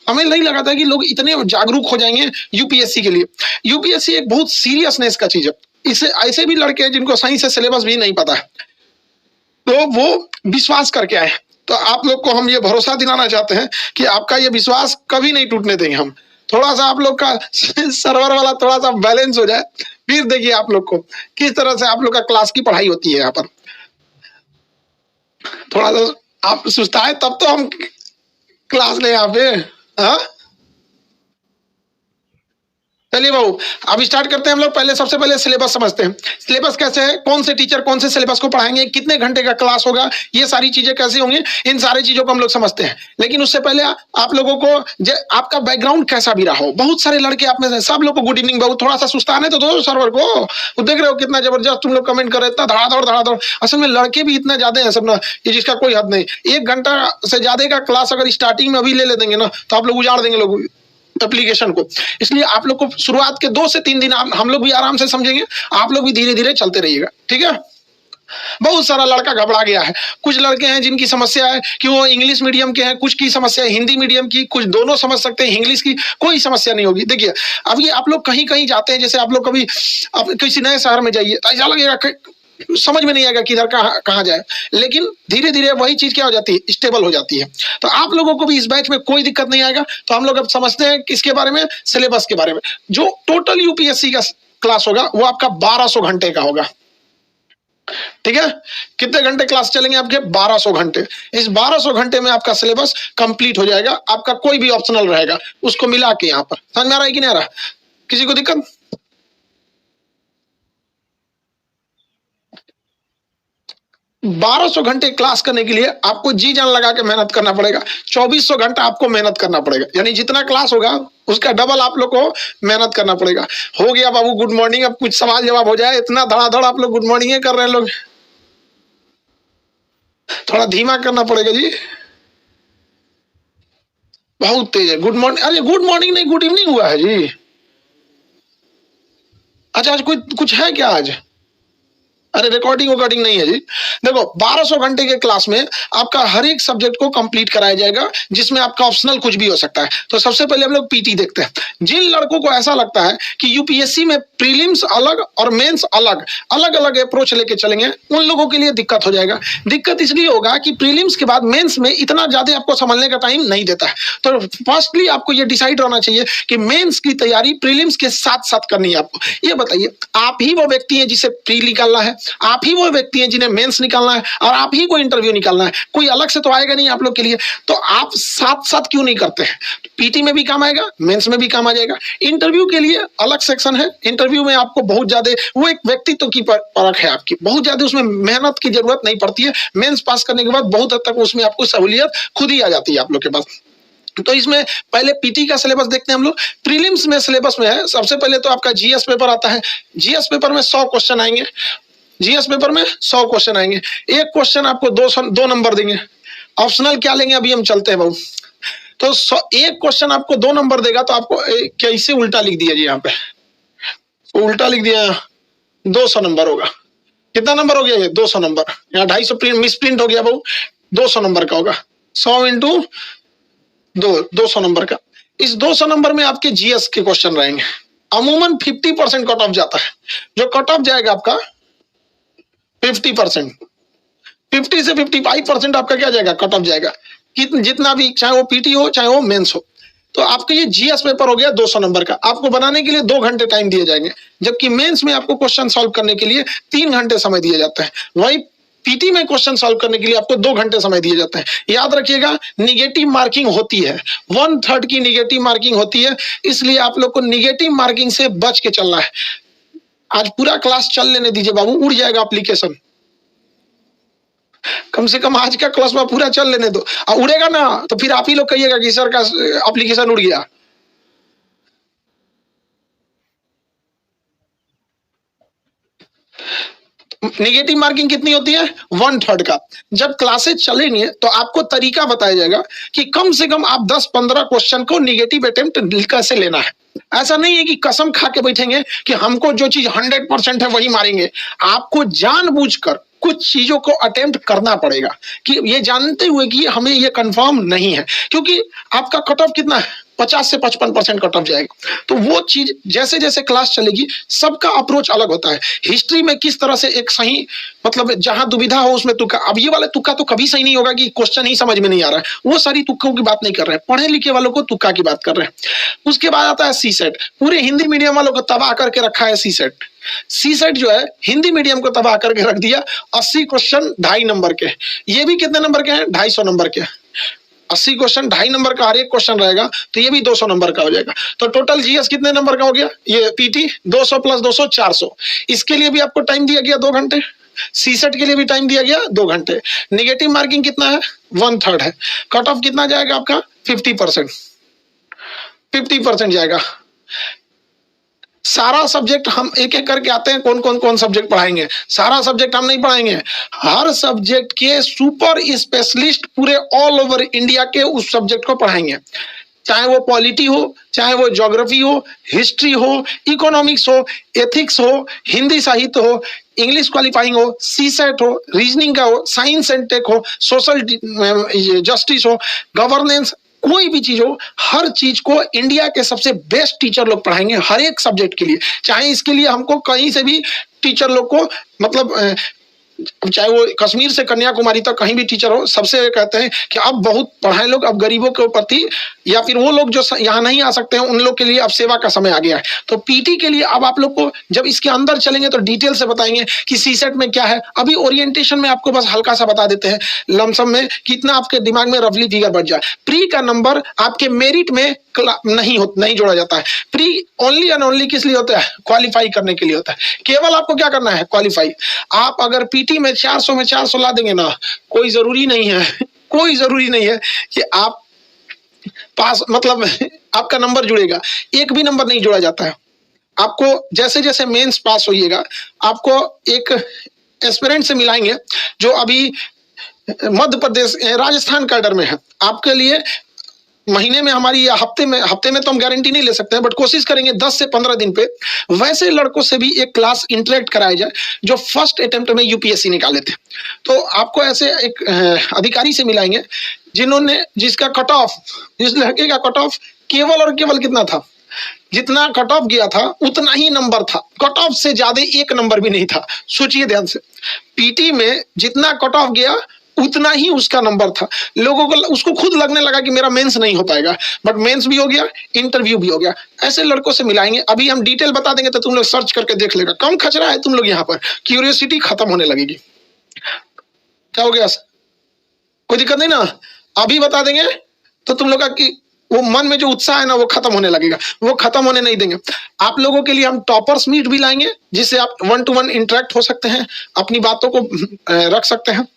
हमें नहीं लगा था कि लोग इतने जागरूक हो जाएंगे यूपीएससी के लिए। यूपीएससी एक बहुत सीरियसनेस का चीज है। इसे ऐसे भी लड़के हैं जिनको सही से सिलेबस भी नहीं पता है, तो वो विश्वास करके आए। तो आप लोग को हम ये भरोसा दिलाना चाहते हैं कि आपका ये विश्वास कभी नहीं टूटने देंगे हम। थोड़ा सा आप लोग का सर्वर वाला थोड़ा सा बैलेंस हो जाए, फिर देखिए आप लोग को किस तरह से आप लोग का क्लास की पढ़ाई होती है। यहाँ पर थोड़ा सा आप सुस्ताए तब तो हम क्लास ले यहाँ पे। हाँ चलिए बाबू, अब स्टार्ट करते हैं हम लोग। पहले सबसे पहले सिलेबस समझते हैं। सिलेबस कैसे है, कौन से टीचर कौन से सिलेबस को पढ़ाएंगे, कितने घंटे का क्लास होगा, ये सारी चीजें कैसे होंगी, इन सारी चीजों को हम लोग समझते हैं। लेकिन उससे पहले आप लोगों को आपका बैकग्राउंड कैसा भी रहा हो, बहुत सारे लड़के आप में से सब लोग को गुड इवनिंग बाबू। थोड़ा सा सुस्ताने तो दो सर्वर को, देख रहे हो कितना जबरदस्त तुम लोग कमेंट कर रहे, इतना धड़ाधड़। असल में लड़के भी इतना ज्यादा है सब ना, जिसका कोई हद नहीं। 1 घंटा से ज्यादा का क्लास अगर स्टार्टिंग में अभी ले देंगे ना, तो आप लोग उजाड़ देंगे लोग एप्लीकेशन को। इसलिए आप लोग को शुरुआत के 2 से 3 दिन हम लोग भी आराम से समझेंगे, आप लोग भी धीरे धीरे चलते रहिएगा, ठीक है। बहुत सारा लड़का घबरा गया है। कुछ लड़के हैं जिनकी समस्या है कि वो इंग्लिश मीडियम के हैं, कुछ की समस्या है हिंदी मीडियम की, कुछ दोनों समझ सकते हैं, इंग्लिश की कोई समस्या नहीं होगी। देखिए अब ये आप लोग कहीं कहीं जाते हैं, जैसे आप लोग कभी किसी नए शहर में जाइए, ऐसा लगेगा समझ में नहीं आएगा किधर कहाँ जाए, लेकिन धीरे धीरे वही चीज क्या हो जाती है, स्टेबल हो जाती है। तो आप लोगों को भी इस बैच में कोई दिक्कत नहीं आएगा। तो हम लोग अब समझते हैं किसके बारे में, सिलेबस के बारे में। जो टोटल यूपीएससी का क्लास होगा वो आपका 1200 घंटे का होगा, ठीक है। कितने घंटे क्लास चलेंगे आपके, 1200 घंटे। इस 1200 घंटे में आपका सिलेबस कंप्लीट हो जाएगा। आपका कोई भी ऑप्शनल रहेगा उसको मिला के यहाँ पर। समझ में आ रहा है कि नहीं आ रहा, किसी को दिक्कत? 1200 घंटे क्लास करने के लिए आपको जी जान लगा के मेहनत करना पड़ेगा। 2400 घंटा आपको मेहनत करना पड़ेगा, यानी जितना क्लास होगा उसका डबल आप लोग को मेहनत करना पड़ेगा। हो गया बाबू गुड मॉर्निंग, अब कुछ सवाल जवाब हो जाए। इतना धड़ाधड़ आप लोग गुड मॉर्निंग कर रहे हैं लोग, थोड़ा धीमा करना पड़ेगा जी, बहुत तेज है। गुड मॉर्निंग, अरे गुड मॉर्निंग नहीं, गुड इवनिंग हुआ है जी। अच्छा आज कोई कुछ है क्या आज? अरे रिकॉर्डिंग नहीं है जी। देखो 1200 घंटे के क्लास में आपका हर एक सब्जेक्ट को कंप्लीट कराया जाएगा, जिसमें आपका ऑप्शनल कुछ भी हो सकता है। तो सबसे पहले हम लोग पीटी देखते हैं। जिन लड़कों को ऐसा लगता है कि यूपीएससी में प्रीलिम्स अलग और मेंस अलग अलग अप्रोच लेके चलेंगे, उन लोगों के लिए दिक्कत हो जाएगा। दिक्कत इसलिए होगा कि प्रीलिम्स के बाद मेंस में इतना ज्यादा आपको संभलने का टाइम नहीं देता है। तो फर्स्टली आपको ये डिसाइड होना चाहिए कि मेंस की तैयारी प्रीलिम्स के साथ साथ करनी है आपको। ये बताइए, आप ही वो व्यक्ति हैं जिसे प्री निकालना है, आप ही वो व्यक्ति हैं जिन्हें मेंस निकालना है, और आप ही को इंटरव्यू निकालना है। कोई अलग से तो आएगा नहीं आप लोग के लिए। तो आप साथ साथ क्यों नहीं करते हैं? पीटी में भी काम आएगा, मेंस में भी काम आ जाएगा। इंटरव्यू के लिए अलग सेक्शन है। इंटरव्यू में आपको बहुत ज्यादा, वो एक व्यक्तित्व की परख है आपकी, बहुत ज्यादा उसमें मेहनत की जरूरत नहीं पड़ती है। मेंस पास करने के बाद बहुत हद तक उसमें आपको सहूलियत खुद ही आ जाती है आप लोग के पास। तो इसमें पहले पीटी का सिलेबस देखते हैं हम लोग। प्रीलिम्स में सिलेबस में है, सबसे पहले तो आपका जीएस पेपर आता है। जीएस पेपर में 100 क्वेश्चन आएंगे। जीएस पेपर में 100 क्वेश्चन आएंगे। एक क्वेश्चन आपको 2 नंबर देंगे। ऑप्शनल क्या लेंगे अभी हम चलते हैं बाबू। तो एक क्वेश्चन आपको 2 नंबर देगा, तो आपको कैसे उल्टा लिख दिया जी, यहाँ पे उल्टा लिख दिया, 200 नंबर होगा। कितना नंबर हो गया ये? 200 नंबर। यहाँ 250 प्रिंट मिस प्रिंट हो गया बाबू, 200 नंबर का होगा। 100 इंटू 200 नंबर का। इस 200 नंबर में आपके जीएस के क्वेश्चन रहेंगे। अमूमन 50% कट ऑफ जाता है। जो कट ऑफ जाएगा आपका 50%, 50 से 55% आपका क्या जाएगा, कट ऑफ जाएगा। जितना भी, चाहे वो पीटी हो चाहे वो मेंस हो। तो आपका ये जीएस पेपर हो गया 200 नंबर का। आपको बनाने के लिए 2 घंटे टाइम दिए जाएंगे, जबकि मेंस में आपको क्वेश्चन सॉल्व करने के लिए 3 घंटे समय दिया जाता है। वही पीटी में क्वेश्चन सॉल्व करने के लिए आपको 2 घंटे समय दिए जाते हैं। याद रखिएगा, निगेटिव मार्किंग होती है, 1/3 की निगेटिव मार्किंग होती है। इसलिए आप लोग को निगेटिव मार्किंग से बच के चलना है। आज पूरा क्लास चल लेने दीजिए बाबू, उड़ जाएगा एप्लीकेशन। कम से कम आज का क्लास में पूरा चल लेने दो। उड़ेगा ना तो फिर आप ही लोग कहिएगा कि सर का एप्लीकेशन उड़ गया। नेगेटिव मार्किंग कितनी होती है? 1/3 का। जब क्लासेस चलेंगे तो आपको तरीका बताया जाएगा कि कम से कम आप 10-15 क्वेश्चन को नेगेटिव अटेम्प्ट कैसे लेना है। ऐसा नहीं है कि कसम खा के बैठेंगे कि हमको जो चीज 100% है वही मारेंगे। आपको जानबूझकर कुछ चीजों को अटेम्प्ट करना पड़ेगा, कि ये जानते हुए कि हमें ये कंफर्म नहीं है, क्योंकि आपका कट ऑफ कितना है, 50 से 55% कट ऑफ जाएगा। तो वो चीज जैसे जैसे क्लास चलेगी सबका अप्रोच अलग होता है। हिस्ट्री में किस तरह से एक सही, मतलब जहां दुविधा हो उसमें तुक्का, अब ये वाला तुक्का तो कभी सही नहीं होगा कि क्वेश्चन ही समझ में नहीं आ रहा है, वो सारी तुक्कों की बात नहीं कर रहे हैं, पढ़े लिखे वालों को तुक्का की बात कर रहे हैं। उसके बाद आता है सी सेट, पूरे हिंदी मीडियम वालों को तबाह करके रखा है सी सेट। सी सेट जो है हिंदी मीडियम को तबाह करके रख दिया, 80 क्वेश्चन 2.5 नंबर के, ये भी कितने नंबर के हैं, 250 नंबर के। 80 क्वेश्चन 2.5 नंबर का हर एक क्वेश्चन रहेगा, तो ये भी 200 नंबर का हो जाएगा। तो टोटल जीएस कितने नंबर का हो गया, ये पीटी 200 प्लस 200 400। इसके लिए भी आपको टाइम दिया गया 2 घंटे, सी सेट के लिए भी टाइम दिया गया 2 घंटे। नेगेटिव मार्किंग कितना है, 1/3 है। कट ऑफ कितना जाएगा आपका, 50%, 50% जाएगा। सारा सब्जेक्ट हम एक एक करके आते हैं, कौन सब्जेक्ट पढ़ाएंगे, सारा सब्जेक्ट हम नहीं पढ़ाएंगे, हर सब्जेक्ट के सुपर स्पेशलिस्ट पूरे ऑल ओवर इंडिया के उस सब्जेक्ट को पढ़ाएंगे, चाहे वो पॉलिटी हो, चाहे वो ज्योग्राफी हो, हिस्ट्री हो, इकोनॉमिक्स हो, एथिक्स हो, हिंदी साहित्य हो, इंग्लिश क्वालिफाइंग हो, सी सेट हो, रीजनिंग का हो, साइंस एंड टेक हो, सोशल जस्टिस हो, गवर्नेंस, कोई भी चीज हो, हर चीज को इंडिया के सबसे बेस्ट टीचर लोग पढ़ाएंगे हर एक सब्जेक्ट के लिए। चाहे इसके लिए हमको कहीं से भी टीचर लोग को, मतलब चाहे वो कश्मीर से कन्याकुमारी तक कहीं भी टीचर हो, सबसे कहते हैं कि अब बहुत पढ़ाए लोग, अब गरीबों के प्रति, या फिर वो लोग जो यहाँ नहीं आ सकते हैं उन लोग के लिए अब सेवा का समय आ गया है। तो पीटी के लिए अब आप लोग को जब इसके अंदर चलेंगे तो डिटेल से बताएंगे कि सी सेट में क्या है। अभी ओरिएंटेशन में आपको बस हल्का सा बता देते हैं, लमसम में कितना आपके दिमाग में रफली फिगर बच जाए। प्री का नंबर आपके मेरिट में नहीं जोड़ा जाता है। प्री ओनली एंड ओनली किस लिए होता है, क्वालिफाई करने के लिए होता है। केवल आपको क्या करना है, क्वालिफाई। आप अगर पीटी में 400 में 400 ला देंगे ना, कोई जरूरी नहीं है कोई जरूरी नहीं है कि आप पास, मतलब आपका नंबर जुड़ेगा, एक भी नंबर नहीं जोड़ा जाता है। आपको जैसे जैसे मेंस पास होइएगा, आपको एक एस्पिरेंट से मिलाएंगे जो अभी मध्य प्रदेश राजस्थान कैडर में है। आपके लिए महीने में हमारी या हफ्ते में तो हम गारंटी नहीं ले सकते हैं, बट कोशिश करेंगे 10 से 15 दिन पे वैसे लड़कों से भी एक क्लास इंटरेक्ट कराया जाए जो फर्स्ट अटेम्प्ट में यूपीएससी निकाले थे। तो आपको ऐसे एक अधिकारी से मिलाएंगे जिसका कट ऑफ, जिस लड़के का कट ऑफ केवल और केवल कितना था, जितना कट ऑफ गया था उतना ही नंबर था, कट ऑफ से ज्यादा एक नंबर भी नहीं था। सोचिए ध्यान से, पीटी में जितना कट ऑफ गया उतना ही उसका नंबर था। लोगों को, उसको खुद लगने लगा कि मेरा मेंस नहीं हो पाएगा, बट मेंस भी हो गया, इंटरव्यू भी हो गया। ऐसे लड़कों से मिलाएंगे। अभी हम डिटेल बता देंगे तो तुम लोग सर्च करके देख लेगा। कम खचरा है तुम लोग, यहाँ पर क्यूरियोसिटी खत्म होने लगेगी। क्या हो गया, कोई दिक्कत नहीं ना? अभी बता देंगे तो तुम लोग का कि वो मन में जो उत्साह है ना वो खत्म होने लगेगा, वो खत्म होने नहीं देंगे। आप लोगों के लिए हम टॉपर्स मीट भी लाएंगे, जिससे आप 1 to 1 इंटरेक्ट हो सकते हैं, अपनी बातों को रख सकते हैं।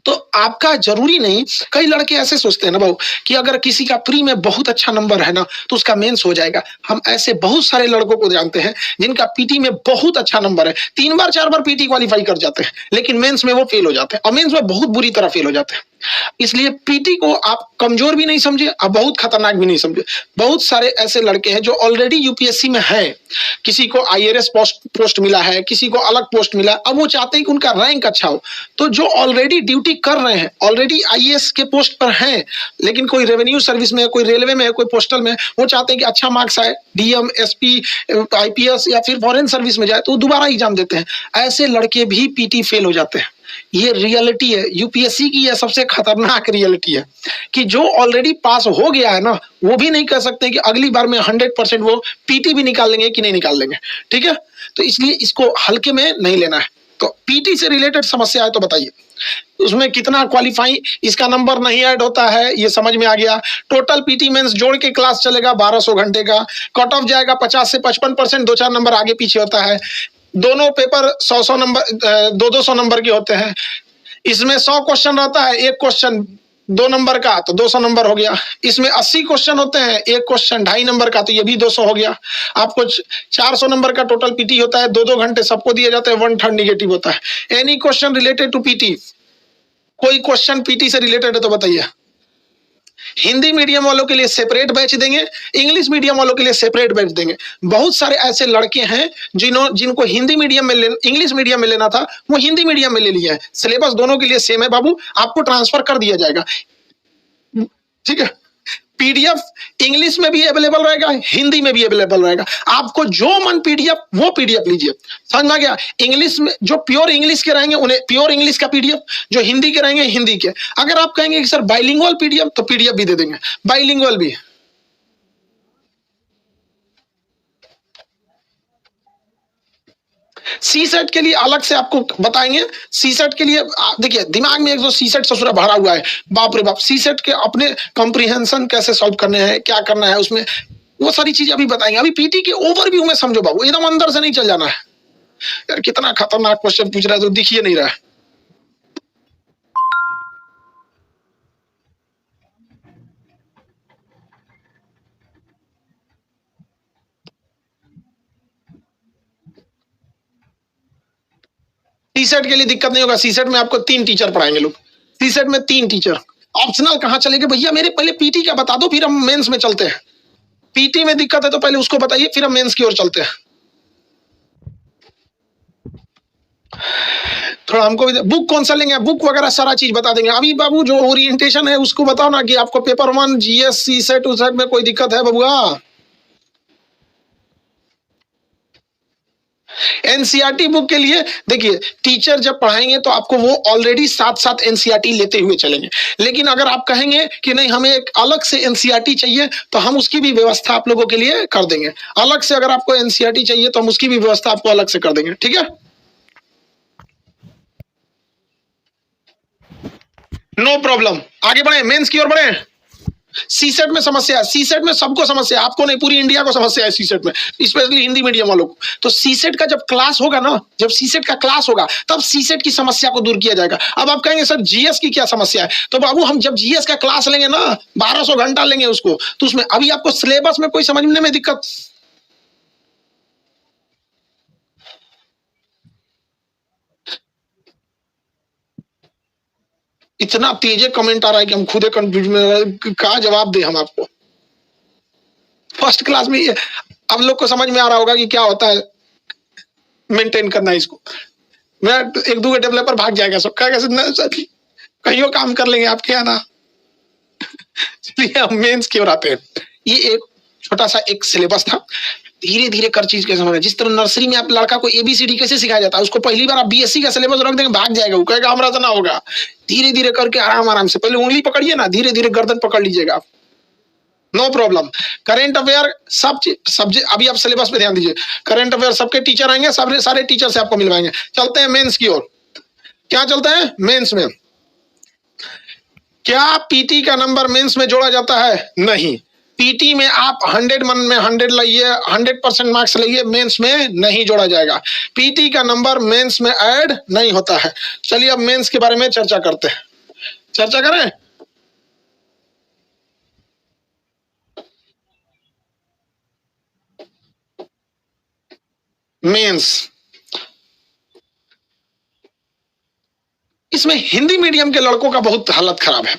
तो आपका जरूरी नहीं, कई लड़के ऐसे सोचते हैं ना भाऊ कि अगर किसी का प्री में बहुत अच्छा नंबर है ना तो उसका मेंस हो जाएगा। हम ऐसे बहुत सारे लड़कों को जानते हैं जिनका पीटी में बहुत अच्छा नंबर है, 3 बार 4 बार पीटी क्वालिफाई कर जाते हैं, लेकिन मेंस में वो फेल हो जाते हैं, और मेंस में बहुत बुरी तरह फेल हो जाते हैं। इसलिए पीटी को आप कमजोर भी नहीं समझे और बहुत खतरनाक भी नहीं समझे। बहुत सारे ऐसे लड़के हैं जो ऑलरेडी यूपीएससी में हैं, किसी को आईएएस पोस्ट मिला है, किसी को अलग पोस्ट मिला, अब वो चाहते हैं कि उनका रैंक अच्छा हो। तो जो ऑलरेडी ड्यूटी कर रहे हैं, ऑलरेडी आईएएस के पोस्ट पर हैं, लेकिन कोई रेवेन्यू सर्विस में है, कोई रेलवे में है, कोई पोस्टल में, वो चाहते हैं कि अच्छा मार्क्स आए, डीएम, एसपी, आईपीएस या फिर फॉरेन सर्विस में जाए, तो दोबारा एग्जाम देते हैं। ऐसे लड़के भी पीटी फेल हो जाते हैं। ये रियलिटी है यूपीएससी की, यह सबसे खतरनाक रियलिटी है कि जो ऑलरेडी पास हो गया है ना, वो भी नहीं कह सकते कि अगली बार में 100% वो पीटी भी निकाल लेंगे कि नहीं निकाल लेंगे। ठीक है, तो इसलिए इसको हल्के में नहीं लेना है। तो पीटी से रिलेटेड समस्या है तो बताइए, उसमें कितना क्वालिफाई, इसका नंबर नहीं ऐड होता है, ये समझ में आ गया। टोटल पीटी मेंस जोड़ के क्लास चलेगा 1200 घंटे का, कट ऑफ जाएगा 50 से 55%, 2-4 नंबर आगे पीछे होता है। दोनों पेपर 100-100 नंबर, 200-200 नंबर के होते हैं। इसमें 100 क्वेश्चन रहता है, एक क्वेश्चन 2 नंबर का तो 200 नंबर हो गया। इसमें 80 क्वेश्चन होते हैं, एक क्वेश्चन 2.5 नंबर का तो ये भी 200 हो गया। आपको 400 नंबर का टोटल पीटी होता है, 2-2 घंटे सबको दिए जाते हैं, 1/3 निगेटिव होता है। Any question related to PT, कोई क्वेश्चन पीटी से रिलेटेड है तो बताइए। हिंदी मीडियम वालों के लिए सेपरेट बैच देंगे, इंग्लिश मीडियम वालों के लिए सेपरेट बैच देंगे। बहुत सारे ऐसे लड़के हैं जिनको हिंदी मीडियम में इंग्लिश मीडियम में लेना था, वो हिंदी मीडियम में ले लिए हैं। सिलेबस दोनों के लिए सेम है बाबू, आपको ट्रांसफर कर दिया जाएगा, ठीक है। पीडीएफ इंग्लिश में भी अवेलेबल रहेगा, हिंदी में भी अवेलेबल रहेगा। आपको जो मन पीडीएफ वो पीडीएफ लीजिए, समझ में आ गया। इंग्लिश में जो प्योर इंग्लिश के रहेंगे उन्हें प्योर इंग्लिश का पीडीएफ, जो हिंदी के रहेंगे हिंदी के। अगर आप कहेंगे कि सर बाइलिंगुअल पीडीएफ, तो पीडीएफ भी दे देंगे, बाइलिंगुअल भी। सी सेट के लिए अलग से आपको बताएंगे। सी सेट के लिए देखिए, दिमाग में एक जो सी सेट ससुरा भरा हुआ है, बाप रे बाप, सी सेट के अपने कॉम्प्रिहेंशन कैसे सॉल्व करने हैं, क्या करना है उसमें, वो सारी चीजें अभी बताएंगे। अभी पीटी के ओवरव्यू में समझो बाबू, एकदम अंदर से नहीं चल जाना है। यार कितना खतरनाक क्वेश्चन पूछ रहा है, तो दिख ही नहीं रहा है। सी सेट के लिए दिक्कत नहीं होगा। सी सेट में आपको 3 टीचर पढ़ाएंगे लोग, सी सेट में 3 टीचर। ऑप्शनल कहां चलेंगे भैया, मेरे पहले पीटी का बता दो, फिर हम मेंस में चलते हैं। पीटी में दिक्कत है तो पहले उसको बताइए, फिर हम मेंस की ओर चलते हैं। थोड़ा हमको भी बुक कौन सा लेंगे, बुक वगैरह सारा चीज बता देंगे। अभी बाबू जो ओरिएंटेशन है उसको बताओ ना, कि आपको पेपर 1 जीएस सी सेट उस सेट में कोई दिक्कत है बबुआ। एनसीईआरटी बुक के लिए देखिए, टीचर जब पढ़ाएंगे तो आपको वो ऑलरेडी साथ साथ एनसीईआरटी लेते हुए चलेंगे। लेकिन अगर आप कहेंगे कि नहीं हमें एक अलग से एनसीईआरटी चाहिए, तो हम उसकी भी व्यवस्था आप लोगों के लिए कर देंगे। अलग से अगर आपको एनसीईआरटी चाहिए तो हम उसकी भी व्यवस्था आपको अलग से कर देंगे, ठीक है। नो प्रॉब्लम, आगे बढ़े, मेंस की ओर बढ़े। सी सेट में समस्या है, सी सेट में सबको समस्या है, आपको नहीं, पूरी इंडिया को समस्या है सी सेट में, स्पेशली हिंदी मीडियम वालों को। तो सी सेट का जब क्लास होगा ना, जब सी सेट का क्लास होगा तब सी सेट की समस्या को दूर किया जाएगा। अब आप कहेंगे सर जीएस की क्या समस्या है, तो बाबू हम जब जीएस का क्लास लेंगे ना, 1200 घंटा लेंगे उसको, तो उसमें अभी आपको सिलेबस में कोई समझने में दिक्कत, इतना तेज कमेंट आ रहा है कि हम खुद कंफ्यूज में, कहा जवाब दे हम आपको। फर्स्ट क्लास में ये अब लोग को समझ में आ रहा होगा कि क्या होता है मेंटेन करना इसको। मैं एक दो डेवलपर भाग जाएगा, सब कहेगा कहीं काम कर लेंगे आपके यहाँ ना। चलिए हम मेंस की ओर आते हैं। ये एक छोटा सा एक सिलेबस था, धीरे धीरे कर चीज कैसे समझना। जिस तरह नर्सरी में आप लड़का को एबीसीडी कैसे सिखाया जाता है, उसको पहली बार आप बीएससी का सिलेबस रख देंगे, भाग जाएगा, वो कहेगा हमरा से ना होगा। धीरे धीरे करके आराम आराम से, पहले उंगली पकड़िए ना, धीरे धीरे गर्दन पकड़ लीजिएगा आप, नो प्रॉब्लम। करेंट अफेयर सब सब्जेक्ट, अभी आप सिलेबस पे ध्यान दीजिए। करेंट अफेयर सबके टीचर आएंगे, सारे टीचर से आपको मिलवाएंगे। चलते हैं मेंस की ओर। क्या चलता है मेंस में? क्या पीटी का नंबर मेंस में जोड़ा जाता है? नहीं। पीटी में आप 100 मन में 100 लाइए, 100% मार्क्स लाइए, मेंस में नहीं जोड़ा जाएगा। पीटी का नंबर मेंस में ऐड नहीं होता है। चलिए अब मेंस के बारे में चर्चा करते हैं। चर्चा करें। मेंस, इसमें हिंदी मीडियम के लड़कों का बहुत हालत खराब है।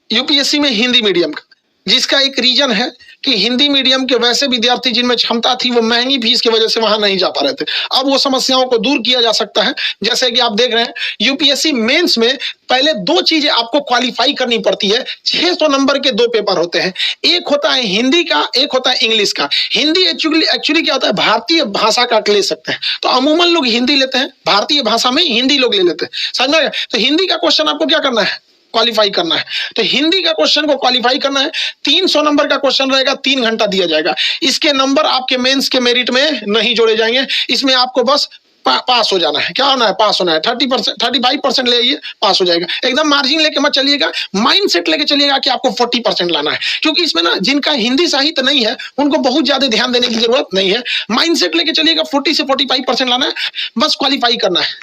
यूपीएससी में हिंदी मीडियम का, जिसका एक रीजन है कि हिंदी मीडियम के वैसे विद्यार्थी जिनमें क्षमता थी वो महंगी फीस की वजह से वहां नहीं जा पा रहे थे। अब वो समस्याओं को दूर किया जा सकता है। जैसे कि आप देख रहे हैं यूपीएससी मेंस में पहले 2 चीजें आपको क्वालिफाई करनी पड़ती है। 600 नंबर के 2 पेपर होते हैं, एक होता है हिंदी का, एक होता है इंग्लिश का। हिंदी एक्चुअली क्या होता है, भारतीय भाषा का ले सकते हैं, तो अमूमन लोग हिंदी लेते हैं, भारतीय भाषा में हिंदी लोग ले लेते हैं, समझ में? तो हिंदी का क्वेश्चन आपको क्या करना है, क्वालिफाई करना है। तो हिंदी का क्वेश्चन को क्वालिफाई करना है। 300 नंबर का क्वेश्चन रहेगा, 3 घंटा दिया जाएगा। इसके नंबर आपके मेंस के मेरिट में नहीं जोड़े जाएंगे, इसमें आपको बस पास हो जाना है। क्या होना है, पास होना है। 30%, 35% ले आइए, पास हो जाएगा। एकदम मार्जिन लेके मत चलिएगा, माइंड सेट लेके चलिएगा कि आपको 40% लाना है। क्योंकि इसमें ना जिनका हिंदी साहित्य नहीं है उनको बहुत ज्यादा ध्यान देने की जरूरत नहीं है। माइंड सेट लेके चलिएगा, 40 से 45% लाना है, बस क्वालिफाई करना है।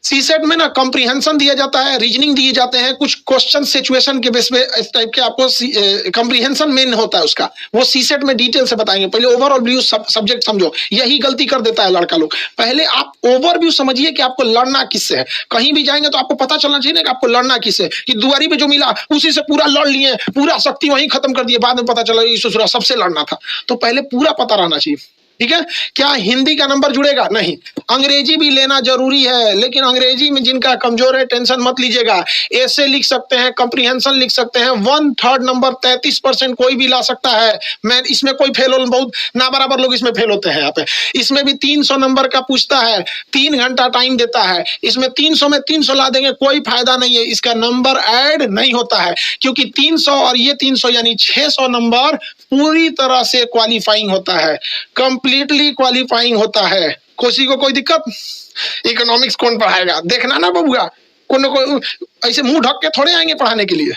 सीसेट में ना कॉम्प्रिहेंशन दिया जाता है, रीजनिंग दिए जाते हैं, कुछ क्वेश्चन सिचुएशन के बेस पे इस टाइप के आपको कॉम्प्रिहेंशन मेन होता है उसका, वो सीसेट में डिटेल से बताएंगे। पहले ओवरऑल व्यू सब्जेक्ट समझो, यही गलती कर देता है लड़का लोग। पहले आप ओवरव्यू समझिए कि आपको लड़ना किससे है। कहीं भी जाएंगे तो आपको पता चलना चाहिए ना कि आपको लड़ना किससे, कि दुआरी पे जो मिला उसी से पूरा लड़ लिए, पूरा शक्ति वहीं खत्म कर दिए, बाद में पता चला इस ससुरा सबसे लड़ना था। तो पहले पूरा पता रहना चाहिए, ठीक है। क्या हिंदी का नंबर जुड़ेगा? नहीं। अंग्रेजी भी लेना जरूरी है, लेकिन अंग्रेजी में जिनका कमजोर है टेंशन मत लीजिएगा, ऐसे लिख सकते हैं, कॉम्प्रिहेंशन लिख सकते हैं। 1/3 नंबर 33% कोई भी ला सकता है। मैं इसमें कोई फेल हो, बहुत ना बराबर लोग इसमें फेल होते हैं। यहाँ पे इसमें भी 300 नंबर का पूछता है, 3 घंटा टाइम देता है। इसमें 300 में 300 ला देंगे, कोई फायदा नहीं है, इसका नंबर ऐड नहीं होता है, क्योंकि 300 और ये 300 यानी 600 नंबर पूरी तरह से क्वालिफाइंग होता है, कंप्लीटली क्वालिफाइंग होता है। किसी को कोई दिक्कत? इकोनॉमिक्स कौन पढ़ाएगा? देखना ना बबुआ, को ऐसे मुंह ढक के थोड़े आएंगे पढ़ाने के लिए।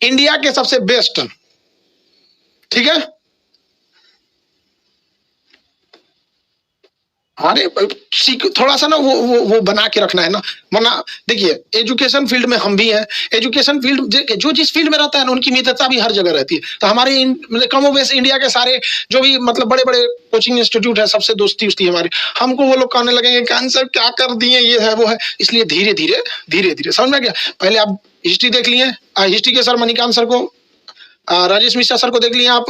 इंडिया के सबसे बेस्ट, ठीक है। अरे थोड़ा सा ना वो बना के रखना है ना, वरना देखिए एजुकेशन फील्ड में हम भी हैं। एजुकेशन फील्ड जो जिस फील्ड में रहता है ना, उनकी मित्रता भी हर जगह रहती है। तो हमारे कम बेस इंडिया के सारे जो भी मतलब बड़े बड़े कोचिंग इंस्टीट्यूट है, सबसे दोस्ती उस्ती हमारी। हमको वो लोग कहने लगेंगे कि आंसर क्या कर दिए, ये है वो है। इसलिए धीरे धीरे समझ में गया। पहले आप हिस्ट्री देख लिए, हिस्ट्री के सर मणिकांत सर को, राजेश मिश्रा सर को देख लिए आप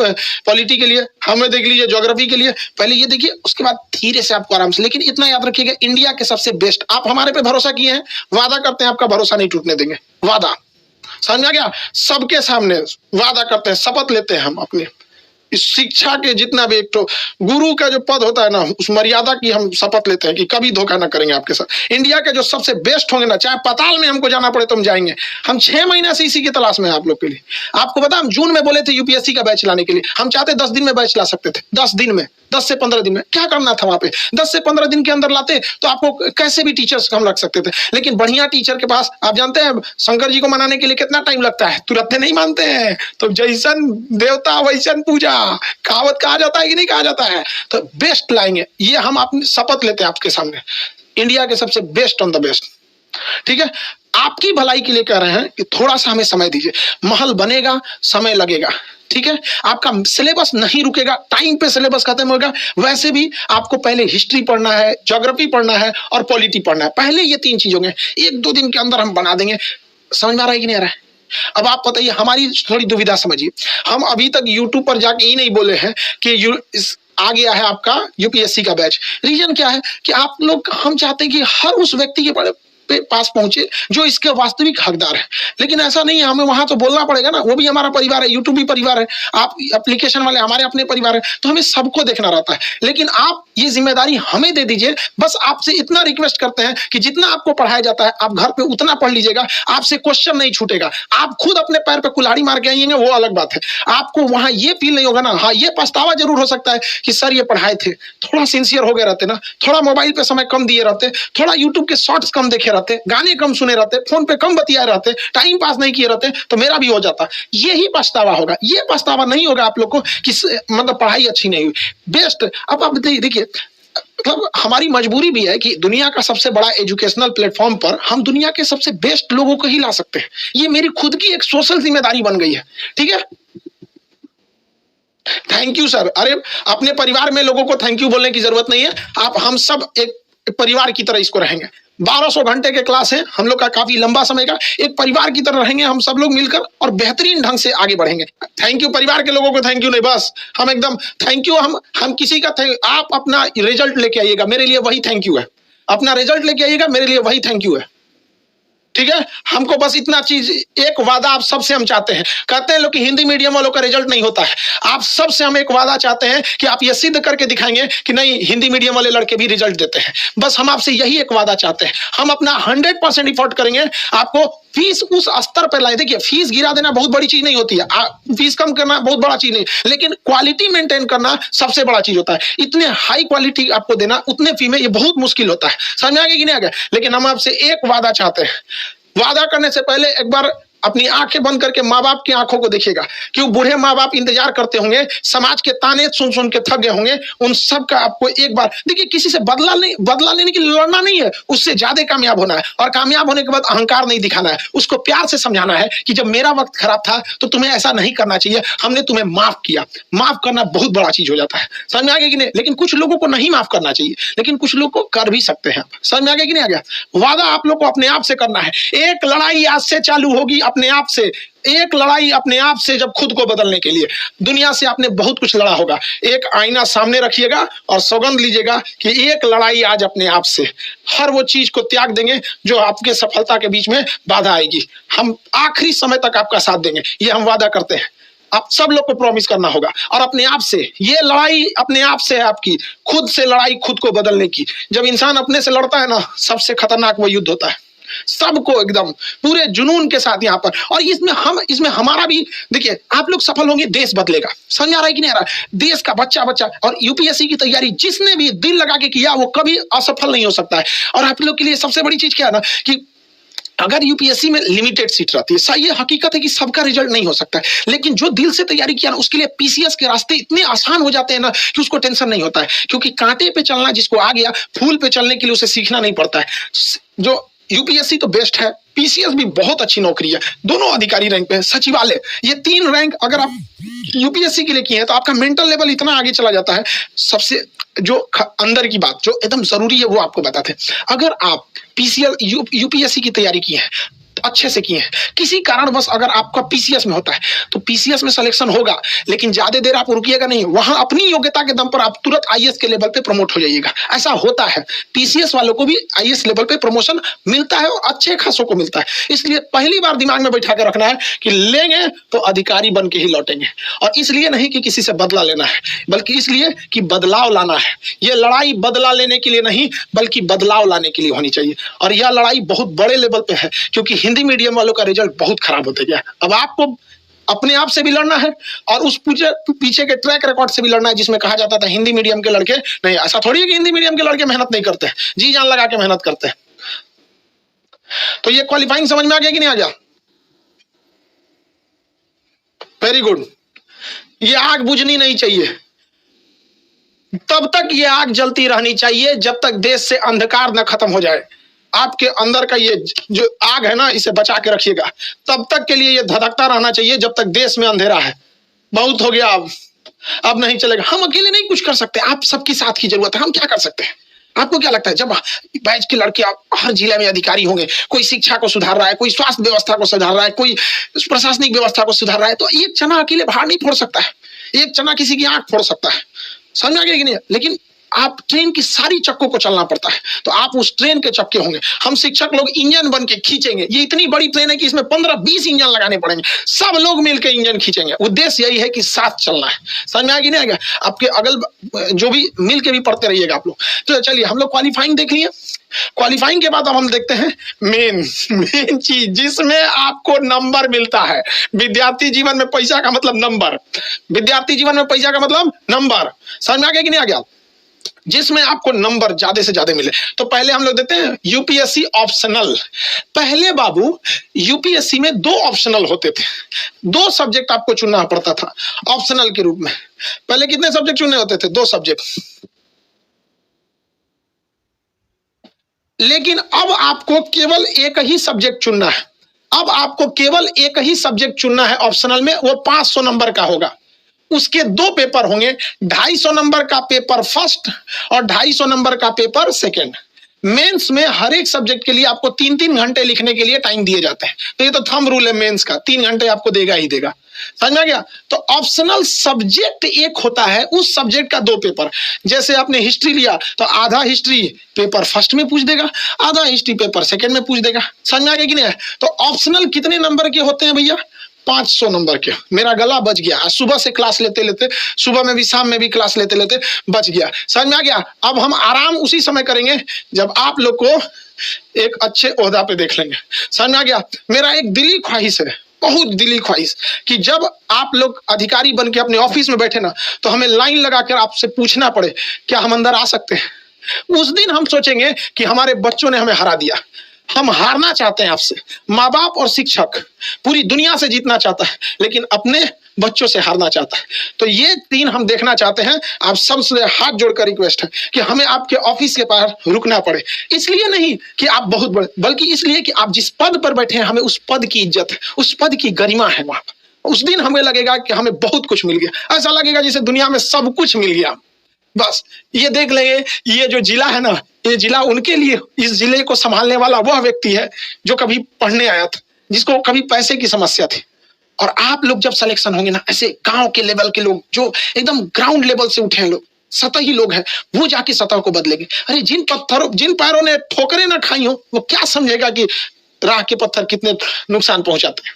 पॉलिटी के लिए, हमें देख लीजिए ज्योग्राफी के लिए। पहले ये देखिए, उसके बाद धीरे से आपको आराम से। लेकिन इतना याद रखिएगा, इंडिया के सबसे बेस्ट। आप हमारे पे भरोसा किए हैं, वादा करते हैं आपका भरोसा नहीं टूटने देंगे। वादा, समझ में आ गया? सबके सामने वादा करते हैं, शपथ लेते हैं हम अपने इस शिक्षा के जितना भी, एक तो गुरु का जो पद होता है ना, उस मर्यादा की हम शपथ लेते हैं कि कभी धोखा ना करेंगे आपके साथ। इंडिया के जो सबसे बेस्ट होंगे ना, चाहे पाताल में हमको जाना पड़े तो हम जाएंगे। हम 6 महीना से इसी की तलाश में हैं आप लोग के लिए। आपको पता, हम जून में बोले थे यूपीएससी का बैच लाने के लिए। हम चाहते 10 दिन में बैच ला सकते थे, 10 दिन में, 10 से 15 दिन में। क्या करना था वहां पे? 10 से 15 दिन के अंदर लाते तो आपको कैसे भी टीचर्स हम रख सकते थे। लेकिन बढ़िया टीचर के पास, आप जानते हैं शंकर जी को मनाने के लिए कितना टाइम लगता है, तुरंत नहीं मानते हैं। तो जैसन देवता वैसन पूजा, कहावत कहा जाता है कि नहीं कहा जाता है? तो बेस्ट लाएंगे, ये हम अपनी शपथ लेते हैं आपके सामने। इंडिया के सबसे बेस्ट ऑन द बेस्ट, ठीक है। आपकी भलाई के लिए कह रहे हैं कि थोड़ा सा हमें समय दीजिए। महल बनेगा, समय लगेगा, ठीक है। आपका सिलेबस नहीं रुकेगा, टाइम पे सिलेबस खत्म होगा। वैसे भी आपको पहले हिस्ट्री पढ़ना है, ज्योग्राफी पढ़ना है और पॉलिटी पढ़ना है। पहले ये 3 चीज होंगे, 1-2 दिन के अंदर हम बना देंगे। समझ में आ रहा है कि नहीं आ रहा है? अब आप बताइए, हमारी थोड़ी दुविधा समझिए। हम अभी तक YouTube पर जाके ही नहीं बोले हैं कि आ गया है आपका यूपीएससी का बैच। रीजन क्या है कि आप लोग, हम चाहते हैं कि हर उस व्यक्ति के पास पहुंचे जो इसके वास्तविक हकदार है। लेकिन ऐसा नहीं है, हमें वहां तो बोलना पड़ेगा ना। वो भी हमारा परिवार है, यूट्यूब भी परिवार है, आप एप्लीकेशन वाले हमारे अपने परिवार है। तो हमें सबको देखना रहता है। लेकिन आप ये जिम्मेदारी हमें दे दीजिए। बस आपसे इतना रिक्वेस्ट करते हैं कि जितना आपको पढ़ाया जाता है आप घर पे उतना पढ़ लीजिएगा। आपसे क्वेश्चन नहीं छूटेगा। आप खुद अपने पैर पे कुल्हाड़ी मार के आएंगे, वो अलग बात है। आपको वहां ये फील नहीं होगा ना, हाँ ये पछतावा जरूर हो सकता है कि सर ये पढ़ाए थे, थोड़ा सिंसियर हो गए रहते ना, थोड़ा मोबाइल पे समय कम दिए रहते, थोड़ा यूट्यूब के शॉर्ट्स कम देखे रहते, गाने कम सुने रहते, फोन पे कम बतियाए रहते, टाइम पास नहीं किए रहते, तो मेरा भी हो जाता। यही पछतावा होगा। ये पछतावा नहीं होगा आप लोग को कि मतलब पढ़ाई अच्छी नहीं हुई। बेस्ट। अब आप देखिए, मतलब हमारी मजबूरी भी है कि दुनिया का सबसे बड़ा एजुकेशनल प्लेटफॉर्म पर हम दुनिया के सबसे बेस्ट लोगों को ही ला सकते हैं। ये मेरी खुद की एक सोशल जिम्मेदारी बन गई है, ठीक है। Thank you sir. अरे अपने परिवार में लोगों को थैंक यू बोलने की जरूरत नहीं है। आप, हम सब एक परिवार की तरह इसको रहेंगे। 1200 घंटे के क्लास है हम लोग का, काफी लंबा समय का। एक परिवार की तरह रहेंगे हम सब लोग मिलकर और बेहतरीन ढंग से आगे बढ़ेंगे। थैंक यू परिवार के लोगों को थैंक यू नहीं, बस हम एकदम थैंक यू। हम किसी का आप अपना रिजल्ट लेके आइएगा, मेरे लिए वही थैंक यू है। अपना रिजल्ट लेके आइएगा, मेरे लिए वही थैंक यू है, ठीक है। हमको बस इतना चीज, एक वादा आप सबसे हम चाहते हैं। कहते हैं लोग कि हिंदी मीडियम वालों का रिजल्ट नहीं होता है। आप सबसे हम एक वादा चाहते हैं कि आप ये सिद्ध करके दिखाएंगे कि नहीं, हिंदी मीडियम वाले लड़के भी रिजल्ट देते हैं। बस हम आपसे यही एक वादा चाहते हैं। हम अपना 100% इफोर्ट करेंगे, आपको फीस उस स्तर पर लाए। देखिए, फीस गिरा देना बहुत बड़ी चीज नहीं होती है, फीस कम करना बहुत बड़ा चीज नहीं, लेकिन क्वालिटी मेंटेन करना सबसे बड़ा चीज होता है। इतने हाई क्वालिटी आपको देना उतने फी में, ये बहुत मुश्किल होता है। समझ में आ गया कि नहीं आ गया? लेकिन हम आपसे एक वादा चाहते हैं। वादा करने से पहले एक बार अपनी आंखें बंद करके माँ बाप की आंखों को देखिएगा कि वो बूढ़े माँ बाप इंतजार करते होंगे, समाज के ताने सुन सुन के थक गए होंगे। उन सब का आपको एक बार देखिए, किसी से बदला लेने के लिए लड़ना नहीं है, उससे ज्यादा कामयाब होना है। और कामयाब होने के बाद अहंकार नहीं दिखाना है, उसको प्यार से समझाना है कि जब मेरा वक्त खराब था तो तुम्हें ऐसा नहीं करना चाहिए, हमने तुम्हें माफ किया। माफ करना बहुत बड़ा चीज हो जाता है, समझ में आ गया कि नहीं? लेकिन कुछ लोगों को नहीं माफ करना चाहिए, लेकिन कुछ लोग को कर भी सकते हैं। समझ में आ गया कि नहीं आ गया? वादा आप लोग को अपने आप से करना है। एक लड़ाई आज से चालू होगी अपने आप से, एक लड़ाई अपने आप से, जब खुद को बदलने के लिए। दुनिया से आपने बहुत कुछ लड़ा होगा, एक आईना सामने रखिएगा और सौगंध लीजिएगा कि एक लड़ाई आज अपने आप से, हर वो चीज को त्याग देंगे जो आपके सफलता के बीच में बाधा आएगी। हम आखिरी समय तक आपका साथ देंगे, ये हम वादा करते हैं। आप सब लोग को प्रॉमिस करना होगा। और अपने आप से, ये लड़ाई अपने आप से है आपकी, खुद से लड़ाई, खुद को बदलने की। जब इंसान अपने से लड़ता है ना, सबसे खतरनाक वो युद्ध होता है। सबको एकदम पूरे जुनून के साथ यहाँ पर। और इसमें हमारा भी देखिए, आप लोग सफल होंगे, देश बदलेगा। समझ आ रहा है कि नहीं आ रहा? देश का बच्चा और यूपीएससी की तैयारी जिसने भी दिल लगा के किया वो कभी असफल नहीं हो सकता है। और आप लोग के लिए सबसे बड़ी चीज क्या है ना, कि अगर यूपीएससी में लिमिटेड सीट रहती है, सही ये हकीकत है कि सबका रिजल्ट नहीं हो सकता है, लेकिन जो दिल से तैयारी किया ना, उसके लिए पीसीएस के रास्ते इतने आसान हो जाते हैं ना कि उसको टेंशन नहीं होता है। क्योंकि कांटे पे चलना जिसको आ गया, फूल पे चलने के लिए उसे सीखना नहीं पड़ता है। जो यूपीएससी तो बेस्ट है, पीसीएस भी बहुत अच्छी नौकरी है, दोनों अधिकारी रैंक पे है। सचिवालय, ये 3 रैंक अगर आप यूपीएससी के लिए किए हैं तो आपका मेंटल लेवल इतना आगे चला जाता है। सबसे जो अंदर की बात जो एकदम जरूरी है वो आपको बताते हैं। अगर आप पीसीएस यूपीएससी की तैयारी की है, अच्छे से किए हैं, किसी कारणवश अगर आपका पीसीएस में होता है तो पीसीएस में सिलेक्शन होगा, लेकिन ज्यादा देर आप रुकिएगा नहीं, वहां अपनी योग्यता के दम पर आप तुरंत आईएएस के लेवल पे प्रमोट हो जाइएगा। ऐसा होता है, पीसीएस वालों को भी आईएएस लेवल पे प्रमोशन मिलता है और अच्छे खासों को मिलता है। इसलिए पहली बार दिमाग में बैठा के रखना है कि लेंगे तो अधिकारी बन के ही लौटेंगे। और इसलिए नहीं कि किसी से बदला लेना है, बल्कि इसलिए कि बदलाव लाना है। यह लड़ाई बदला लेने के लिए नहीं, बल्कि बदलाव लाने के लिए होनी चाहिए। और यह लड़ाई बहुत बड़े लेवल पे है, क्योंकि हिंदी मीडियम वालों का रिजल्ट बहुत खराब होते गया। अब आपको अपने आप से भी लड़ना है और उस पीछे के ट्रैक रिकॉर्ड से भी लड़ना है, जिसमें कहा जाता था हिंदी मीडियम के लड़के नहीं। ऐसा थोड़ी है कि हिंदी मीडियम के लड़के मेहनत नहीं करते, जी जान लगा के मेहनत करते हैं। तो ये क्वालिफाइंग समझ में आ गया कि नहीं आ गया? Very good. ये आग बुझनी नहीं चाहिए, तब तक ये आग जलती रहनी चाहिए जब तक देश से अंधकार न खत्म हो जाए। आपके अंदर का ये जो आग है ना, इसे बचा के रखिएगा। तब तक के लिए ये धधकता रहना चाहिए जब तक देश में अंधेरा है। बहुत हो गया, अब नहीं चलेगा। हम अकेले नहीं कुछ कर सकते, आप सबकी साथ की जरूरत है। हम क्या कर सकते हैं? आपको क्या लगता है, जब बैच के लड़के हर जिले में अधिकारी होंगे, कोई शिक्षा को सुधार रहा है, कोई स्वास्थ्य व्यवस्था को सुधार रहा है, कोई प्रशासनिक व्यवस्था को सुधार रहा है, तो एक चना अकेले बाहर नहीं फोड़ सकता है, एक चना किसी की आंख फोड़ सकता है। समझ में आ गया कि नहीं? लेकिन आप ट्रेन की सारी चक्कों को चलना पड़ता है, तो आप उस ट्रेन के चक्के होंगे। हम शिक्षक लोग इंजन बन के खींचेंगे। ये इतनी बड़ी ट्रेन है कि इसमें 15-20 इंजन लगाने पड़ेंगे, सब लोग मिलकर इंजन खींचेंगे। उद्देश्य यही है कि साथ चलना है। समझ में आ गया नहीं? आपके अगल जो भी मिल के भी पढ़ते रहिएगा आप लोग। तो चलिए, हम लोग क्वालिफाइंग देख लिए। क्वालिफाइंग के बाद अब हम देखते हैं मेन चीज, जिसमें आपको नंबर मिलता है। विद्यार्थी जीवन में पैसा का मतलब नंबर, विद्यार्थी जीवन में पैसा का मतलब नंबर। समझ में आ गया कि नहीं आ गया? जिसमें आपको नंबर ज्यादा से ज्यादा मिले। तो पहले हम लोग देते हैं यूपीएससी ऑप्शनल। पहले बाबू यूपीएससी में 2 ऑप्शनल होते थे, 2 सब्जेक्ट आपको चुनना पड़ता था ऑप्शनल के रूप में। पहले कितने सब्जेक्ट चुनने होते थे? 2 सब्जेक्ट। लेकिन अब आपको केवल एक ही सब्जेक्ट चुनना है। अब आपको केवल एक ही सब्जेक्ट चुनना है ऑप्शनल में, वो 500 नंबर का होगा। उसके 2 पेपर होंगे, 250 नंबर का पेपर फर्स्ट और 250 नंबर का पेपर सेकंड। मेंस में हर एक सब्जेक्ट के लिए आपको 3-3 घंटे लिखने के लिए टाइम दिए जाते हैं। तो ये तो थंब रूल है, मेंस का 3 घंटे आपको देगा ही देगा। समझ में गया? तो ऑप्शनल सब्जेक्ट एक होता है, उस सब्जेक्ट का 2 पेपर। जैसे आपने हिस्ट्री लिया तो आधा हिस्ट्री पेपर फर्स्ट में पूछ देगा, आधा हिस्ट्री पेपर सेकंड में पूछ देगा। समझ में आ गया कि नहीं? तो ऑप्शनल कितने नंबर के होते हैं भैया? 500 नंबर के। मेरा गला बच गया, आज सुबह से क्लास लेते लेते, सुबह में भी शाम में भी क्लास लेते लेते बच गया। समझ में आ गया? अब हम आराम उसी समय करेंगे जब आप लोग को एक अच्छे ओहदा पे देख लेंगे। समझ में आ गया? मेरा एक दिली ख्वाहिश है, बहुत दिली ख्वाहिश, कि जब आप लोग अधिकारी बन के अपने ऑफिस में बैठे ना, तो हमें लाइन लगाकर आपसे पूछना पड़े क्या हम अंदर आ सकते हैं। उस दिन हम सोचेंगे कि हमारे बच्चों ने हमें हरा दिया, हम हारना चाहते हैं आपसे। माँ बाप और शिक्षक पूरी दुनिया से जीतना चाहता है, लेकिन अपने बच्चों से हारना चाहता है। तो ये 3 हम देखना चाहते हैं। आप सबसे हाथ जोड़कर रिक्वेस्ट है कि हमें आपके ऑफिस के पास रुकना पड़े, इसलिए नहीं कि आप बहुत बड़े, बल्कि इसलिए कि आप जिस पद पर बैठे हैं, हमें उस पद की इज्जत है, उस पद की गरिमा है। वहां उस दिन हमें लगेगा कि हमें बहुत कुछ मिल गया, ऐसा लगेगा जैसे दुनिया में सब कुछ मिल गया। बस ये देख लेंगे, ये जो जिला है ना, ये जिला उनके लिए, इस जिले को संभालने वाला वह व्यक्ति है जो कभी पढ़ने आया था, जिसको कभी पैसे की समस्या थी। और आप लोग जब सिलेक्शन होंगे ना, ऐसे गांव के लेवल के लोग जो एकदम ग्राउंड लेवल से उठे हैं, लोग सतही लोग हैं, वो जाके सतह को बदलेंगे। अरे जिन पैरों ने ठोकरें ना खाई हो, वो क्या समझेगा कि राह के पत्थर कितने नुकसान पहुंचाते हैं।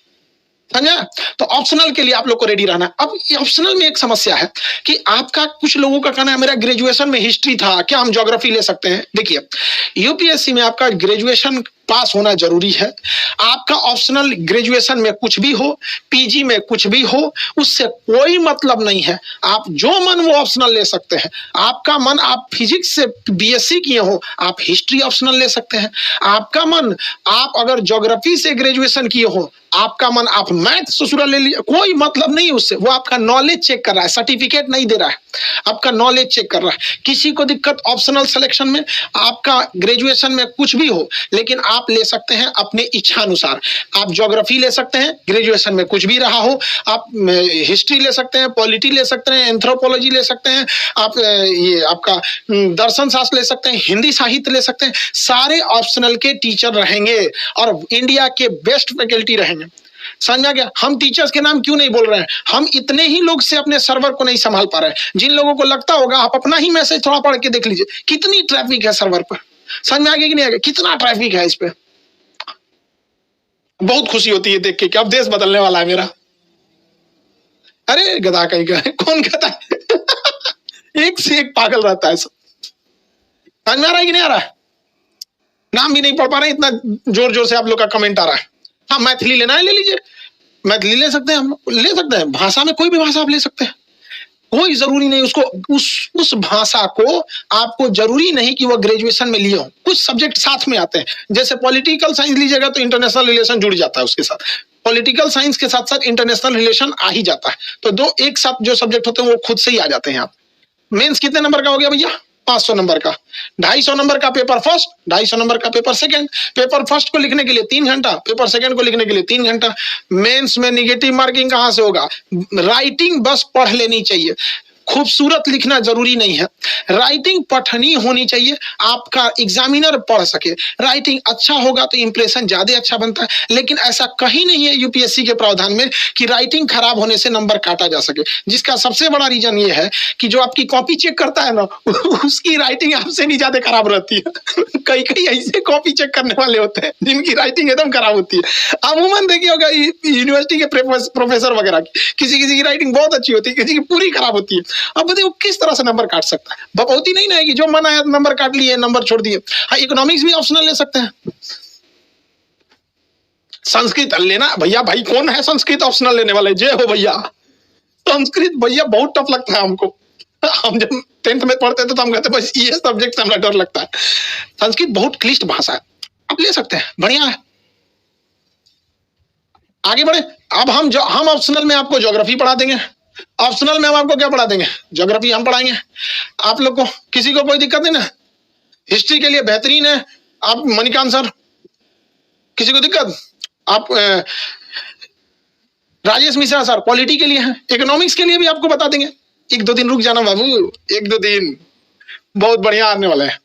समझा? तो ऑप्शनल के लिए आप लोग को रेडी रहना है। अब ऑप्शनल में एक समस्या है कि आपका, कुछ लोगों का कहना है मेरा ग्रेजुएशन में हिस्ट्री था, क्या हम ज्योग्राफी ले सकते हैं? देखिए, यूपीएससी में आपका ग्रेजुएशन पास होना जरूरी है। आपका ऑप्शनल ग्रेजुएशन में कुछ भी हो, पीजी में कुछ भी हो, उससे कोई मतलब नहीं है। आप जो मन वो ऑप्शनल ले सकते हैं। आपका मन, आप फिजिक्स से बीएससी किए हो, आप हिस्ट्री ऑप्शनल ले सकते हैं। आपका मन, आप अगर ज्योग्राफी से ग्रेजुएशन किए हो, आपका मन आप मैथ ससुरा ले लीजिए, कोई मतलब नहीं उससे। वो आपका नॉलेज चेक कर रहा है, सर्टिफिकेट नहीं दे रहा है, आपका नॉलेज चेक कर रहा है। किसी को दिक्कत ऑप्शनल सिलेक्शन में, आपका ग्रेजुएशन में कुछ भी हो, लेकिन आप ले सकते हैं अपने इच्छा अनुसार। आप ज्योग्राफी ले सकते हैं, ग्रेजुएशन में कुछ भी रहा हो। आप हिस्ट्री ले सकते हैं, पॉलिटी ले सकते हैं, एंथ्रोपोलॉजी ले सकते हैं, आप ये आपका दर्शन शास्त्र ले सकते हैं, हिंदी साहित्य ले सकते हैं। सारे ऑप्शनल के टीचर रहेंगे और इंडिया के बेस्ट फैकल्टी रहेंगे। समझा गया? हम टीचर्स के नाम क्यों नहीं बोल रहे हैं? हम इतने ही लोग से अपने सर्वर को नहीं संभाल पा रहे हैं। जिन लोगों को लगता होगा, आप अपना ही मैसेज थोड़ा पढ़ के देख लीजिए, कितनी ट्रैफिक है सर्वर पर। समझ में आ गया कि नहीं आ गया? कितना ट्रैफिक है इस पे। बहुत खुशी होती है देख के कि अब देश बदलने वाला है मेरा। अरे गधा कहीं का, कौन गधा एक से एक पागल रहता है सब। समझ में आ रहा है कि नहीं आ रहा है? नाम भी नहीं पढ़ पा रहे, इतना जोर जोर से आप लोग का कमेंट आ रहा है। हाँ, मैथिली लेना है ले लीजिए, मैथिली ले सकते हैं, हम ले सकते हैं। भाषा में कोई भी भाषा आप ले सकते हैं, कोई जरूरी नहीं उसको, उस भाषा को आपको जरूरी नहीं कि वो ग्रेजुएशन में लिए हो। कुछ सब्जेक्ट साथ में आते हैं, जैसे पॉलिटिकल साइंस लीजिएगा तो इंटरनेशनल रिलेशन जुड़ जाता है उसके साथ। पॉलिटिकल साइंस के साथ साथ इंटरनेशनल रिलेशन आ ही जाता है। तो दो एक साथ जो सब्जेक्ट होते हैं वो खुद से ही आ जाते हैं। आप मेंस कितने नंबर का हो गया भैया? 500 नंबर का। 250 नंबर का पेपर फर्स्ट, 250 नंबर का पेपर सेकंड। पेपर फर्स्ट को लिखने के लिए 3 घंटा, पेपर सेकंड को लिखने के लिए 3 घंटा। मेंस में निगेटिव मार्किंग कहां से होगा? राइटिंग बस पढ़ लेनी चाहिए, खूबसूरत लिखना जरूरी नहीं है। राइटिंग पठनी होनी चाहिए, आपका एग्जामिनर पढ़ सके। राइटिंग अच्छा होगा तो इंप्रेशन ज्यादा अच्छा बनता है। लेकिन ऐसा कहीं नहीं है यूपीएससी के प्रावधान में कि राइटिंग खराब होने से नंबर काटा जा सके। जिसका सबसे बड़ा रीजन ये है कि जो आपकी कॉपी चेक करता है ना, उसकी राइटिंग आपसे भी ज्यादा खराब रहती है। कई कई ऐसे कॉपी चेक करने वाले होते हैं जिनकी राइटिंग एकदम खराब होती है। अमूमन देखिए होगा यूनिवर्सिटी के प्रोफेसर वगैरह की, किसी किसी की राइटिंग बहुत अच्छी होती है, किसी की पूरी खराब होती है। अब बताइए वो किस तरह से नंबर काट सकता है? बपौती नहीं ना है कि जो मन आया नंबर काट लिए, नंबर छोड़ दिए। हाँ, इकोनॉमिक्स भी ऑप्शनल ले सकते हैं। संस्कृत लेना भैया, भाई कौन है संस्कृत ऑप्शनल लेने वाले? जय हो भैया। संस्कृत भैया बहुत टफ लगता है हमको। हम जब 10th में पढ़ते थे तो हम कहते बस ये सब्जेक्ट से हमें डर लगता है। संस्कृत बहुत क्लिष्ट भाषा है, आप ले सकते हैं, बढ़िया है। आगे बढ़े। अब हम ऑप्शनल में आपको ज्योग्राफी पढ़ा देंगे। ऑप्शनल में हम आपको क्या पढ़ा देंगे? ज्योग्राफी हम पढ़ाएंगे। आप लोग को किसी को कोई दिक्कत नहीं ना? हिस्ट्री के लिए बेहतरीन है आप मणिकांत सर। किसी को दिक्कत? आप राजेश मिश्रा सर पॉलिटी के लिए हैं। इकोनॉमिक्स के लिए भी आपको बता देंगे। 1-2 दिन रुक जाना बाबू, 1-2 दिन बहुत बढ़िया आने वाला है।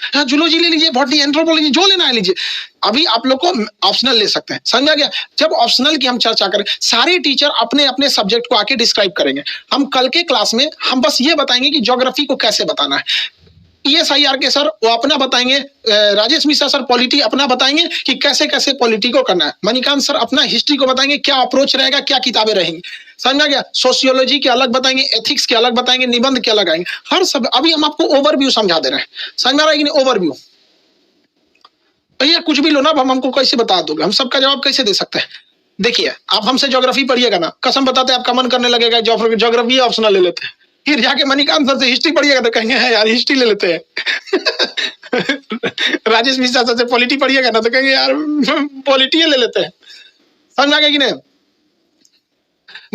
हाँ, जूलॉजी ले लीजिए, बॉटनी, एंथ्रोपोलॉजी जो लेना है लीजिए। अभी आप लोग को ऑप्शनल ले सकते हैं। समझ आ गया? जब ऑप्शनल की हम चर्चा करें, सारे टीचर अपने अपने सब्जेक्ट को आके डिस्क्राइब करेंगे। हम कल के क्लास में हम बस ये बताएंगे कि ज्योग्राफी को कैसे बताना है। ESIR के सर वो अपना बताएंगे, राजेश मिश्रा सर पॉलिटी अपना बताएंगे कि कैसे कैसे पॉलिटी को करना है। मणिकांत सर अपना हिस्ट्री को बताएंगे, क्या अप्रोच रहेगा, क्या किताबें रहेंगी। समझ आ गया? सोशियोलॉजी के अलग बताएंगे, एथिक्स के अलग बताएंगे, निबंध के अलग आएंगे। हर सब अभी हम आपको ओवरव्यू समझा दे रहे हैं। समझ में आ रहा है कि नहीं? ओवरव्यू। भैया कुछ भी लो ना, हम हमको कैसे बता दोगे? हम सबका जवाब कैसे दे सकते हैं? देखिए, आप हमसे ज्योग्राफी पढ़िएगा ना, कसम बताते हैं आपका मन करने लगेगा ज्योग्राफी ऑप्शनल ले लेते हैं। फिर जाके मणिकांत सर से हिस्ट्री पढ़िएगा तो कहेंगे है यार हिस्ट्री ले लेते हैं। राजेश मिश्रा सर से पॉलिटी पढ़िएगा ना तो कहेंगे यार पॉलिटी ले लेते हैं, समझ आ गया कि नहीं।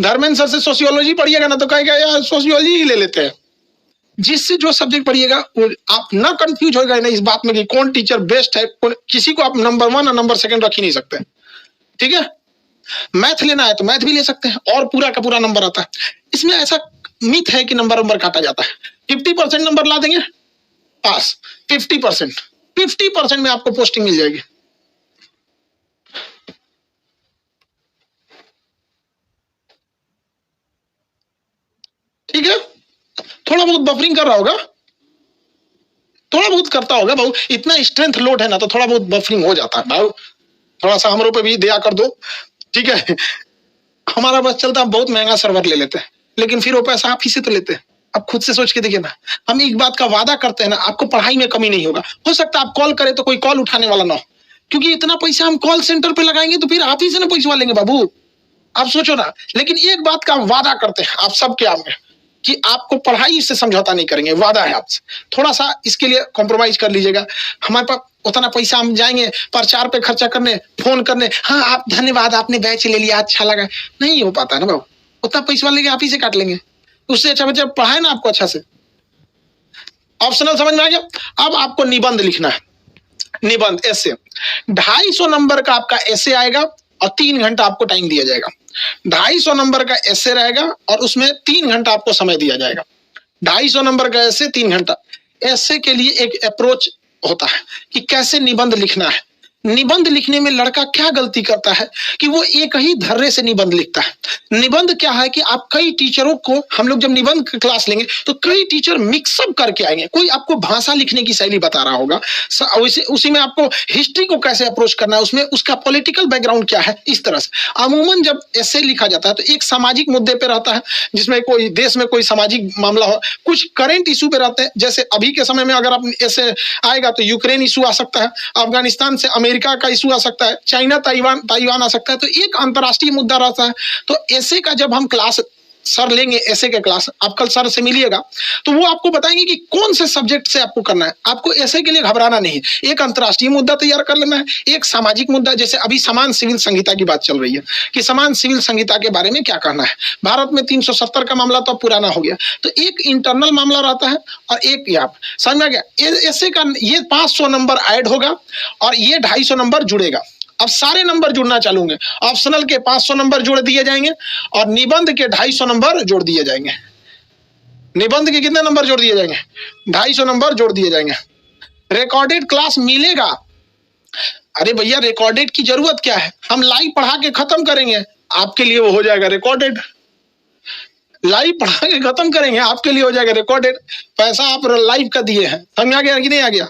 धर्मेंद्र सर से सोशियोलॉजी पढ़िएगा ना तो कहेगा यार सोशियोलॉजी ही ले लेते हैं। जिससे जो सब्जेक्ट पढ़िएगा वो आप ना कंफ्यूज होगा ना इस बात में कि कौन टीचर बेस्ट है, किसी को आप नंबर 1 और नंबर 2 रख ही नहीं सकते, ठीक है। मैथ लेना है तो मैथ भी ले सकते हैं और पूरा का पूरा नंबर आता है। इसमें ऐसा मिथ है कि नंबर काटा जाता है। 50% नंबर ला देंगे पास, 50% में आपको पोस्टिंग मिल जाएगी। ठीक है, थोड़ा बहुत बफरिंग कर रहा होगा, थोड़ा बहुत करता होगा भाऊ, इतना स्ट्रेंथ लोड है ना तो थोड़ा बहुत बफरिंग हो जाता है भाऊ, थोड़ा सा हमरों पे भी दया कर दो, ठीक है। हमारा बस चलता है, बहुत महंगा सर्वर ले लेते हैं, लेकिन फिर वो पैसा आप ही से तो लेते हैं। अब खुद से सोच के देखिए ना, हम एक बात का वादा करते हैं ना, आपको पढ़ाई में कमी नहीं होगा। हो सकता है आप कॉल करें तो कोई कॉल उठाने वाला ना हो, क्योंकि इतना पैसा हम कॉल सेंटर पे लगाएंगे तो फिर आप ही से ना पैसा लेंगे बाबू, आप सोचो ना। लेकिन एक बात का वादा करते हैं आप सबके आगे कि आपको पढ़ाई से समझौता नहीं करेंगे, वादा है आपसे। थोड़ा सा इसके लिए कॉम्प्रोमाइज कर लीजिएगा। हमारे पास उतना पैसा हम जाएंगे प्रचार पे खर्चा करने, फोन करने, हाँ आप धन्यवाद आपने बैच ले लिया अच्छा लगा, नहीं हो पाता ना बाबू। उतना पैसा लेके आप ही से काट लेंगे, उससे अच्छा बच्चा पढ़ाए ना आपको अच्छा से। ऑप्शनल समझ में आ गया। अब आपको निबंध लिखना है, निबंध ऐसे 250 नंबर का आपका ऐसे आएगा और 3 घंटा आपको टाइम दिया जाएगा। 250 नंबर का ऐसे रहेगा और उसमें 3 घंटा आपको समय दिया जाएगा। 250 नंबर का ऐसे 3 घंटा। ऐसे के लिए एक अप्रोच होता है कि कैसे निबंध लिखना है। निबंध लिखने में लड़का क्या गलती करता है कि वो एक ही धर्रे से निबंध लिखता है। निबंध क्या है कि आप कई टीचरों को, हम लोग जब निबंध क्लास लेंगे तो कई टीचर मिक्सअप करके आएंगे। कोई आपको भाषा लिखने की शैली बता रहा होगा, उसी में आपको हिस्ट्री को कैसे अप्रोच करना है, उसमें उसका पॉलिटिकल बैकग्राउंड क्या है, इस तरह से। अमूमन जब ऐसे लिखा जाता है तो एक सामाजिक मुद्दे पे रहता है, जिसमें कोई देश में कोई सामाजिक मामला हो, कुछ करेंट इशू पे रहते हैं। जैसे अभी के समय में अगर आप ऐसे आएगा तो यूक्रेन इशू आ सकता है, अफगानिस्तान से अमेरिका का इशू आ सकता है, चाइना ताइवान आ सकता है। तो एक अंतरराष्ट्रीय मुद्दा रहता है। तो ऐसे का जब हम क्लास सर लेंगे, ऐसे के क्लास आप कल सर से मिलिएगा तो वो आपको बताएंगे कि कौन से सब्जेक्ट से आपको करना है। आपको ऐसे के लिए घबराना नहीं है। एक अंतरराष्ट्रीय मुद्दा तैयार कर लेना है, एक सामाजिक मुद्दा। जैसे अभी समान सिविल संहिता की बात चल रही है कि समान सिविल संहिता के बारे में क्या करना है। भारत में 370 का मामला तो पुराना हो गया, तो एक इंटरनल मामला रहता है और एक यहाँ समझ में गया। ऐसे का ये 500 नंबर ऐड होगा और ये 250 नंबर जुड़ेगा। अब सारे नंबर जुड़ना चालू होंगे। ऑप्शनल के 500 नंबर जोड़ दिए जाएंगे और निबंध के 250 नंबर जोड़ दिए जाएंगे। निबंध के कितने नंबर जोड़ दिए जाएंगे? 250 नंबर जोड़ दिए जाएंगे। रिकॉर्डेड क्लास मिलेगा। अरे भैया रिकॉर्डेड की जरूरत क्या है, हम लाइव पढ़ा के खत्म करेंगे, आपके लिए वो हो जाएगा रिकॉर्डेड। लाइव पढ़ा के खत्म करेंगे, आपके लिए हो जाएगा रिकॉर्डेड। पैसा आप लाइव का दिए हैं, समझ आ गया कि नहीं आ गया?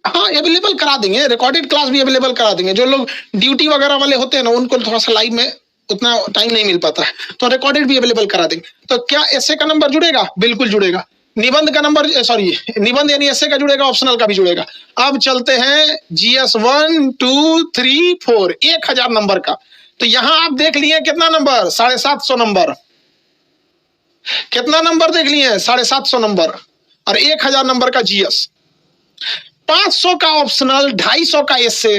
हाँ अवेलेबल करा देंगे, रिकॉर्डेड क्लास भी अवेलेबल करा देंगे। जो लोग ड्यूटी वगैरह वाले होते हैं ना, उनको थोड़ा सा लाइव में उतना टाइम नहीं मिल पाता है, तो रिकॉर्डेड भी अवेलेबल करा देंगे। तो क्या ऐसे का नंबर जुड़ेगा? बिल्कुल जुड़ेगा। निबंध का नंबर, सॉरी निबंध यानी ऐसे का जुड़ेगा, ऑप्शनल का भी जुड़ेगा। अब चलते हैं जीएस 1 2 3 4 1000 नंबर का। तो यहां आप देख लिए कितना नंबर? 750 नंबर। कितना नंबर देख लिए? 750 नंबर और 1000 नंबर का जीएस। 500 का ऑप्शनल, 250 का एसे।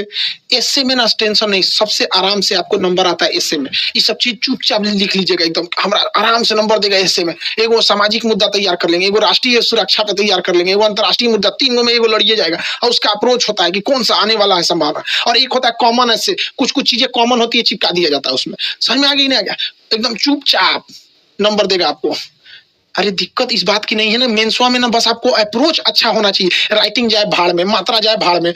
एसे में ना टेंशन नहीं, सबसे आराम से आपको नंबर आता है एसे में। ये सब चीज चुपचाप लिख लीजिएगा, एकदम हमारा आराम से नंबर देगा एसे में। एगो सामाजिक मुद्दा तैयार कर लेंगे, एगो राष्ट्रीय सुरक्षा पे तैयार कर लेंगे, एगो अंतरराष्ट्रीय मुद्दा, तीनों में एगो लड़िए जाएगा। और उसका अप्रोच होता है कि कौन सा आने वाला है संभावना। और एक होता है कॉमन एसे, कुछ कुछ चीजें कॉमन होती है, चिपका दिया जाता है उसमें। समझ में आ गई नहीं आ गया? एकदम चुपचाप नंबर देगा आपको। अरे दिक्कत इस बात की नहीं है ना, मेंसवा में ना बस आपको अप्रोच अच्छा होना चाहिए। राइटिंग जाए भाड़ में, मात्रा जाए भाड़ में,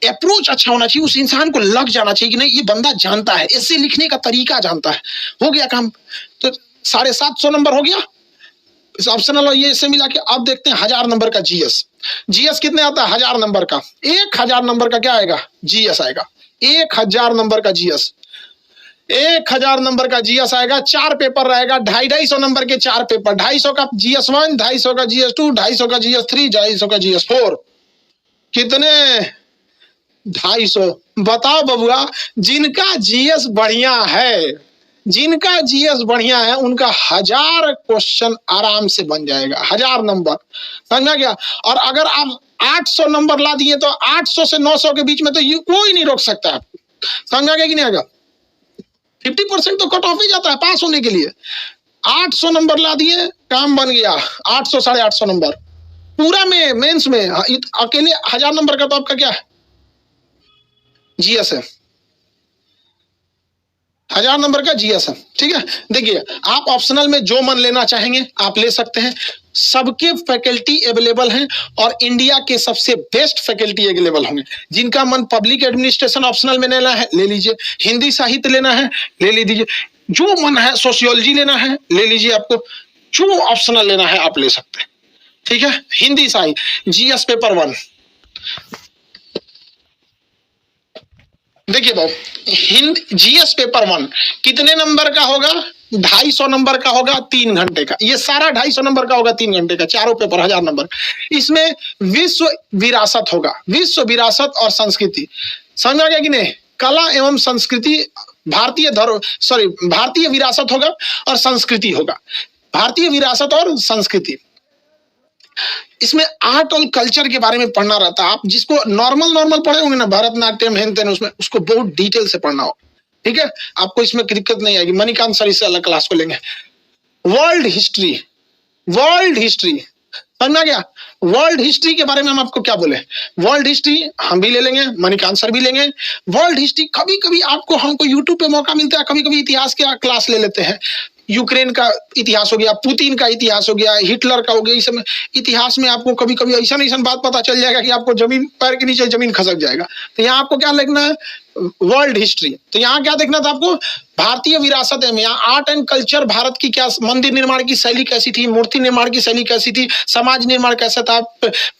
अप्रोच अच्छा होना चाहिए। उस इंसान को लग जाना चाहिए कि नहीं ये बंदा जानता है, ऐसे लिखने का तरीका जानता है। हो गया काम। तो 750 नंबर हो गया ऑप्शनल और ये इससे मिला के। अब देखते हैं 1000 नंबर का जीएस। जीएस कितने आता है? 1000 नंबर का। 1000 नंबर का क्या आएगा? जीएस आएगा। 1000 नंबर का जीएस, 1000 नंबर का जीएस आएगा। 4 पेपर रहेगा, 250 नंबर के 4 पेपर। 250 का जीएस 1, 250 का जीएस 2, 250 का जीएस 3, 250 का जीएस 4। कितने? 250। बताओ बबुआ, जिनका जीएस बढ़िया है जिनका जीएस बढ़िया है उनका 1000 क्वेश्चन आराम से बन जाएगा, 1000 नंबर, समझा क्या। और अगर आप 800 नंबर ला दिए तो 800 से 900 के बीच में तो ये कोई नहीं रोक सकता आपको, समझा क्या कि नहीं आएगा। 50% तो कट ऑफ ही जाता है पास होने के लिए। 800 नंबर ला दिए, काम बन गया। 800 850 नंबर पूरा में मेंस में अकेले 1000 नंबर का तो आपका क्या है, जीएस है, 1000 नंबर का जीएस है, ठीक है। देखिए आप ऑप्शनल में जो मन लेना चाहेंगे आप ले सकते हैं, सबके फैकल्टी अवेलेबल हैं और इंडिया के सबसे बेस्ट फैकल्टी अवेलेबल होंगे। जिनका मन पब्लिक एडमिनिस्ट्रेशन ऑप्शनल में लेना है ले लीजिए, हिंदी साहित्य लेना है ले लीजिए, जो मन है सोशियोलॉजी लेना है ले लीजिए, आपको जो ऑप्शनल लेना है आप ले सकते हैं, ठीक है। हिंदी साहित्य जीएस पेपर 1, देखिए भाई हिंद जीएस पेपर 1 कितने नंबर का होगा, 250 नंबर का होगा 3 घंटे का, ये सारा 250 नंबर का होगा 3 घंटे का, चारों पेपर 1000 नंबर। इसमें विश्व विरासत होगा, विश्व विरासत और संस्कृति, समझा गया कि नहीं, कला एवं संस्कृति, भारतीय विरासत होगा और संस्कृति होगा, भारतीय विरासत और संस्कृति। इसमें आर्ट और कल्चर के बारे में पढ़ना रहता है, आप जिसको नॉर्मल पढ़े होंगे ना, भरतनाट्यम हेन तेन, उसमें उसको बहुत डिटेल से पढ़ना हो, ठीक है। आपको इसमें दिक्कत नहीं आएगी, मणिकांत सर इससे अलग क्लास को लेंगे। वर्ल्ड हिस्ट्री, वर्ल्ड हिस्ट्री समझना गया। वर्ल्ड हिस्ट्री के बारे में हम आपको क्या बोले, वर्ल्ड हिस्ट्री हम भी ले लेंगे, मणिकांत सर भी लेंगे। वर्ल्ड हिस्ट्री कभी कभी आपको हमको यूट्यूब पे मौका मिलता है, कभी कभी इतिहास के क्लास ले लेते हैं, यूक्रेन का इतिहास हो गया, पुतिन का इतिहास हो गया, हिटलर का हो गया, इस समय इतिहास में आपको कभी कभी ऐसा बात पता चल जाएगा कि आपको जमीन पैर के नीचे जमीन खसक जाएगा। तो यहाँ आपको क्या लिखना है, वर्ल्ड हिस्ट्री। तो यहाँ क्या देखना था आपको, भारतीय विरासत है, यहाँ आर्ट एंड कल्चर, भारत की क्या मंदिर निर्माण की शैली कैसी थी, मूर्ति निर्माण की शैली कैसी थी, समाज निर्माण कैसा था,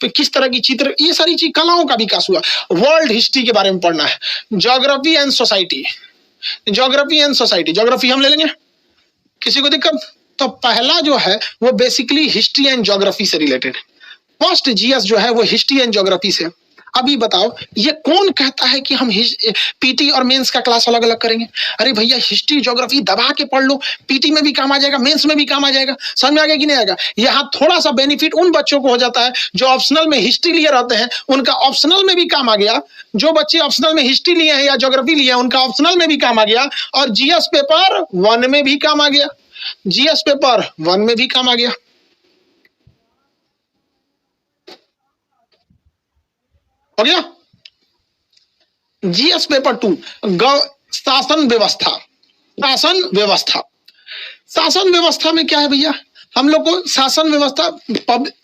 किस तरह की चित्र, ये सारी चीज कलाओं का विकास हुआ, वर्ल्ड हिस्ट्री के बारे में पढ़ना है। Geography and society, geography and society, geography हम ले लेंगे, किसी को दिक्कत। तो पहला जो है वो बेसिकली हिस्ट्री एंड ज्योग्राफी से रिलेटेड, फर्स्ट जीएस जो है वो हिस्ट्री एंड ज्योग्राफी से। अभी बताओ ये कौन कहता है कि हम पीटी और मेंस का क्लास अलग अलग करेंगे। अरे भैया हिस्ट्री ज्योग्राफी दबा के पढ़ लो, पीटी में भी काम आ जाएगा, मेंस में भी काम आ जाएगा, समझ में आ गया कि नहीं आएगा। यहाँ थोड़ा सा बेनिफिट उन बच्चों को हो जाता है जो ऑप्शनल में हिस्ट्री लिए रहते हैं, उनका ऑप्शनल में भी काम आ गया। जो बच्चे ऑप्शनल में हिस्ट्री लिए हैं या ज्योग्राफी लिए हैं उनका ऑप्शनल में भी काम आ गया, और जीएस पेपर 1 में भी काम आ गया, जीएस पेपर 1 में भी काम आ गया। हो गया। जीएस पेपर 2 शासन व्यवस्था, शासन व्यवस्था, शासन व्यवस्था में क्या है भैया, हम लोग को शासन व्यवस्था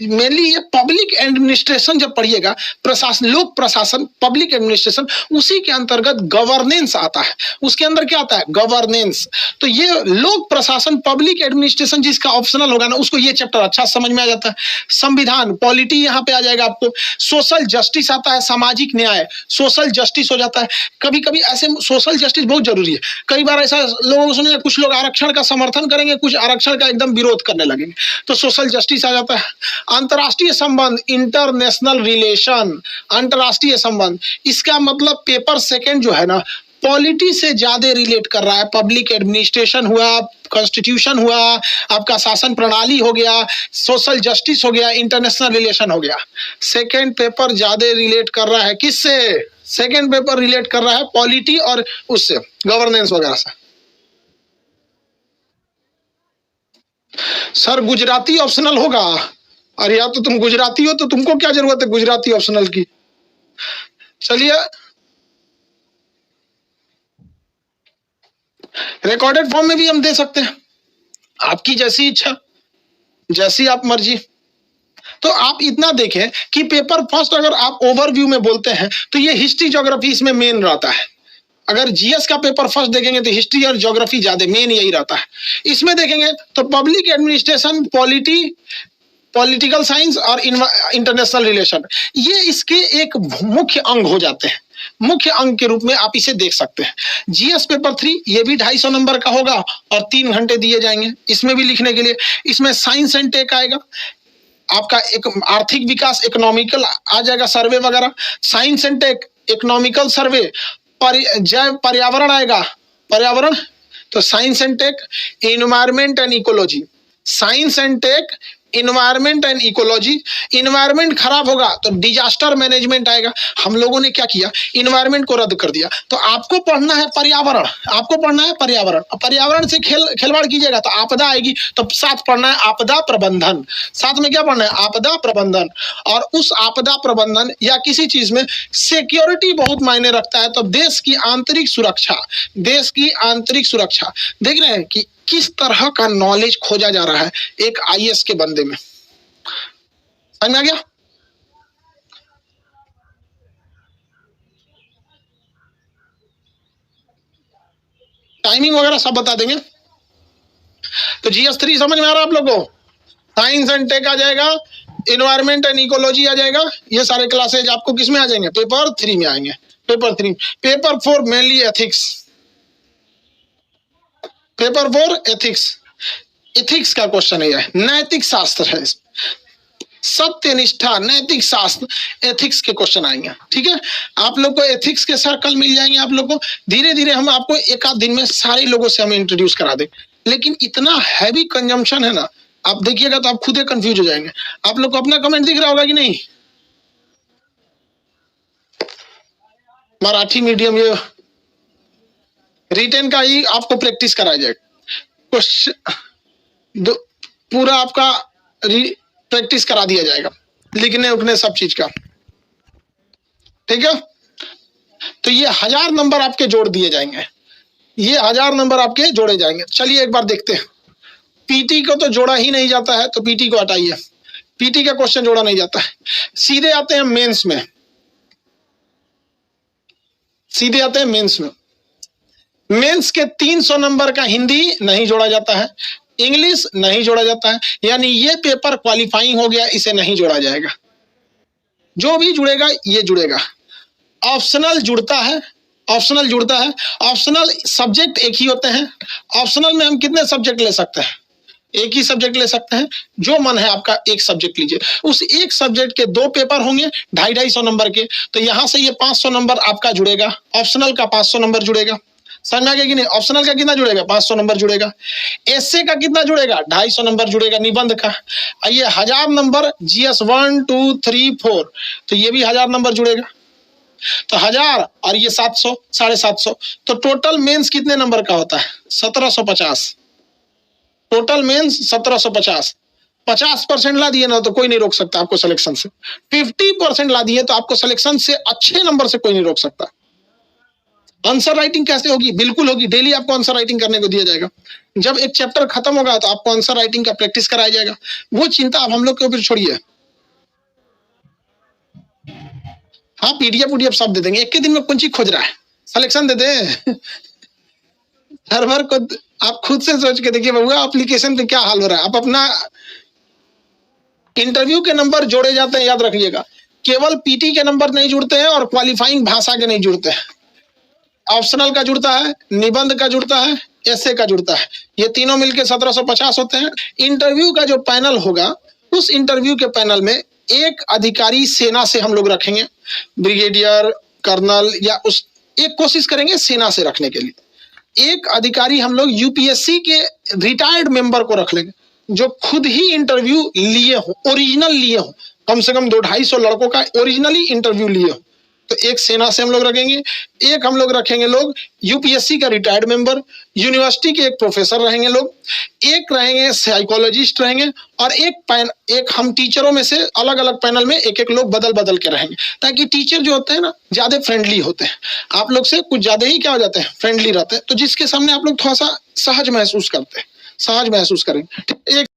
मेनली ये पब्लिक एडमिनिस्ट्रेशन जब पढ़िएगा, प्रशासन, लोक प्रशासन, पब्लिक एडमिनिस्ट्रेशन, उसी के अंतर्गत गवर्नेंस आता है। उसके अंदर क्या आता है, गवर्नेंस। तो ये लोक प्रशासन, पब्लिक एडमिनिस्ट्रेशन जिसका ऑप्शनल होगा ना, उसको ये चैप्टर अच्छा समझ में आ जाता है। संविधान, पॉलिटी यहाँ पे आ जाएगा आपको। सोशल जस्टिस आता है, सामाजिक न्याय, सोशल जस्टिस हो जाता है। कभी कभी ऐसे सोशल जस्टिस बहुत जरूरी है, कई बार ऐसा लोगों को सुनिए, कुछ लोग आरक्षण का समर्थन करेंगे, कुछ आरक्षण का एकदम विरोध करने लगे, तो सोशल जस्टिस आ जाता है। अंतरराष्ट्रीय संबंध, इंटरनेशनल रिलेशन, अंतरराष्ट्रीय संबंध, इसका मतलब पेपर सेकंड जो है ना, पॉलिटी से ज्यादा रिलेट कर रहा है। पब्लिक एडमिनिस्ट्रेशन हुआ, कॉन्स्टिट्यूशन हुआ, आपका शासन प्रणाली हो गया, सोशल जस्टिस हो गया, इंटरनेशनल रिलेशन हो गया। सेकंड पेपर ज्यादा रिलेट कर रहा है किससे, सेकंड पेपर रिलेट कर रहा है पॉलिटी और उससे, गवर्नेंस वगैरह से। सर गुजराती ऑप्शनल होगा, अरे यार तो तुम गुजराती हो तो तुमको क्या जरूरत है गुजराती ऑप्शनल की। चलिए रिकॉर्डेड फॉर्म में भी हम दे सकते हैं, आपकी जैसी इच्छा, जैसी आप मर्जी। तो आप इतना देखें कि पेपर फर्स्ट अगर आप ओवरव्यू में बोलते हैं तो ये हिस्ट्री ज्योग्राफी इसमें मेन रहता है। अगर जीएस का पेपर फर्स्ट देखेंगे तो हिस्ट्री और ज्योग्राफी ज्यादा मेन यही रहता है। इसमें देखेंगे तो पब्लिक एडमिनिस्ट्रेशन, पॉलिटिकल साइंस और इंटरनेशनल रिलेशन, ये इसके एक मुख्य अंग हो जाते हैं। मुख्य अंग के रूप में आप इसे देख सकते हैं। जीएस पेपर 3 ये भी 250 नंबर का होगा और 3 घंटे दिए जाएंगे इसमें भी लिखने के लिए। इसमें साइंस एंड टेक आएगा, आपका एक आर्थिक विकास, इकोनॉमिकल आ जाएगा, सर्वे वगैरह, science and tech, economical survey, जैव पर्यावरण आएगा, पर्यावरण तो science and tech, environment and ecology, science and tech, environment and ecology. Environment खराब होगा तो डिजास्टर मैनेजमेंट आएगा। हम लोगों ने क्या किया, इन्वायरमेंट को रद्द कर दिया। तो आपको पढ़ना है पर्यावरण, आपको पढ़ना है पर्यावरण। पर्यावरण से खिलवाड़ कीजिएगा तो आपदा आएगी। तो साथ पढ़ना है आपदा प्रबंधन, साथ में क्या पढ़ना है, आपदा प्रबंधन। और उस आपदा प्रबंधन या किसी चीज में सिक्योरिटी बहुत मायने रखता है। तो देश की आंतरिक सुरक्षा, देश की आंतरिक सुरक्षा, देख रहे हैं कि किस तरह का नॉलेज खोजा जा रहा है एक आईएएस के बंदे में। समझ में आ गया? टाइमिंग वगैरह सब बता देंगे। तो GS3 समझ में आ रहा है आप लोगों को? साइंस एंड टेक आ जाएगा, इन्वायरमेंट एंड इकोलॉजी आ जाएगा। ये सारे क्लासेज आपको किस में आ जाएंगे, पेपर 3 में आएंगे। Paper 3, paper 4 mainly ethics, paper 4 ethics, ethics का क्वेश्चन है, नैतिक शास्त्र है, सत्यनिष्ठा, नैतिक शास्त्र, एथिक्स के क्वेश्चन आएंगे। ठीक है, आप लोग को एथिक्स के सर्कल मिल जाएंगे। आप लोग को धीरे धीरे हम आपको एक आध दिन में सारे लोगों से हम इंट्रोड्यूस करा दें। लेकिन इतना हैवी कंजम्पशन है ना, आप देखिएगा तो आप खुद ही कंफ्यूज हो जाएंगे। आप लोग को अपना कमेंट दिख रहा होगा कि नहीं? मराठी मीडियम, ये रिटेन का ही आपको प्रैक्टिस कराया जाएगा। क्वेश्चन पूरा आपका प्रैक्टिस करा दिया जाएगा, लिखने उखने सब चीज का। ठीक है, तो ये 1000 नंबर आपके जोड़ दिए जाएंगे, ये 1000 नंबर आपके जोड़े जाएंगे। चलिए एक बार देखते हैं। पीटी को तो जोड़ा ही नहीं जाता है, तो पीटी को हटाइए, पीटी का क्वेश्चन जोड़ा नहीं जाता है। सीधे आते हैं मेंस में, सीधे आते हैं मेंस में। मेंस के 300 नंबर का हिंदी नहीं जोड़ा जाता है, इंग्लिश नहीं जोड़ा जाता है, यानी ये पेपर क्वालिफाइंग हो गया, इसे नहीं जोड़ा जाएगा। जो भी जुड़ेगा ये जुड़ेगा। ऑप्शनल जुड़ता है, ऑप्शनल जुड़ता है। ऑप्शनल सब्जेक्ट एक ही होते हैं। ऑप्शनल में हम कितने सब्जेक्ट ले सकते हैं, एक ही सब्जेक्ट ले सकते हैं। जो मन है आपका एक सब्जेक्ट लीजिए। उस एक सब्जेक्ट के 2 पेपर होंगे 250-250 नंबर के। तो यहां से ये 500 नंबर आपका जुड़ेगा, ऑप्शनल का 500 नंबर जुड़ेगा। समझ में आ गया कि नहीं? ऑप्शनल का कितना जुड़ेगा, 500 नंबर जुड़ेगा। एसए का कितना जुड़ेगा, 250 नंबर जुड़ेगा निबंध का। ये 1000 नंबर GS 1 2 3 4, तो ये भी 1000 नंबर जुड़ेगा। तो 1000 और ये 700, 750, तो टोटल मेंस कितने नंबर का होता है, 1750। Total mains 1750। 50% ला दिए ना तो कोई नहीं रोक सकता आपको सिलेक्शन से। 50% ला दिए तो आपको सिलेक्शन से अच्छे नंबर से कोई नहीं रोक सकता। आंसर राइटिंग कैसे होगी, बिल्कुल होगी। डेली आपको आंसर राइटिंग करने को दिया जाएगा। जब एक चैप्टर खत्म होगा तो आपको आंसर राइटिंग का प्रैक्टिस कराया जाएगा। वो चिंता आप हम लोग के ऊपर छोड़िए। हाँ, PDF सब दे देंगे। एक के दिन में कौन चीज खोज रहा है, सिलेक्शन दे दे। हर बार को आप खुद से सोच के देखिए बाबू, एप्लीकेशन पे क्या हाल हो रहा है। आप अपना इंटरव्यू के नंबर जोड़े जाते हैं, याद रखिएगा। केवल पीटी के नंबर नहीं जुड़ते हैं और क्वालिफाइंग भाषा के नहीं जुड़ते हैं। ऑप्शनल का जुड़ता है, निबंध का जुड़ता है, एसे का जुड़ता है। ये तीनों मिलके 1750 होते हैं। इंटरव्यू का जो पैनल होगा, उस इंटरव्यू के पैनल में एक अधिकारी सेना से हम लोग रखेंगे, ब्रिगेडियर, कर्नल, या उस एक कोशिश करेंगे सेना से रखने के लिए। एक अधिकारी हम लोग यूपीएससी के रिटायर्ड मेंबर को रख लेंगे, जो खुद ही इंटरव्यू लिए हो, ओरिजिनल लिए हो। कम से कम 200-250 लड़कों का ओरिजिनली इंटरव्यू लिए हो। तो एक सेना से हम लोग रखेंगे, एक हम लोग रखेंगे लोग यूपीएससी का रिटायर्ड मेंबर, यूनिवर्सिटी के एक प्रोफेसर रहेंगे लोग, एक रहेंगे साइकोलॉजिस्ट रहेंगे, और एक हम टीचरों में से अलग अलग पैनल में एक एक लोग बदल बदल के रहेंगे। ताकि टीचर जो होते हैं ना, ज्यादा फ्रेंडली होते हैं, आप लोग से कुछ ज्यादा ही क्या हो जाते हैं, फ्रेंडली रहते हैं। तो जिसके सामने आप लोग थोड़ा सा सहज महसूस करते हैं, सहज महसूस करेंगे। एक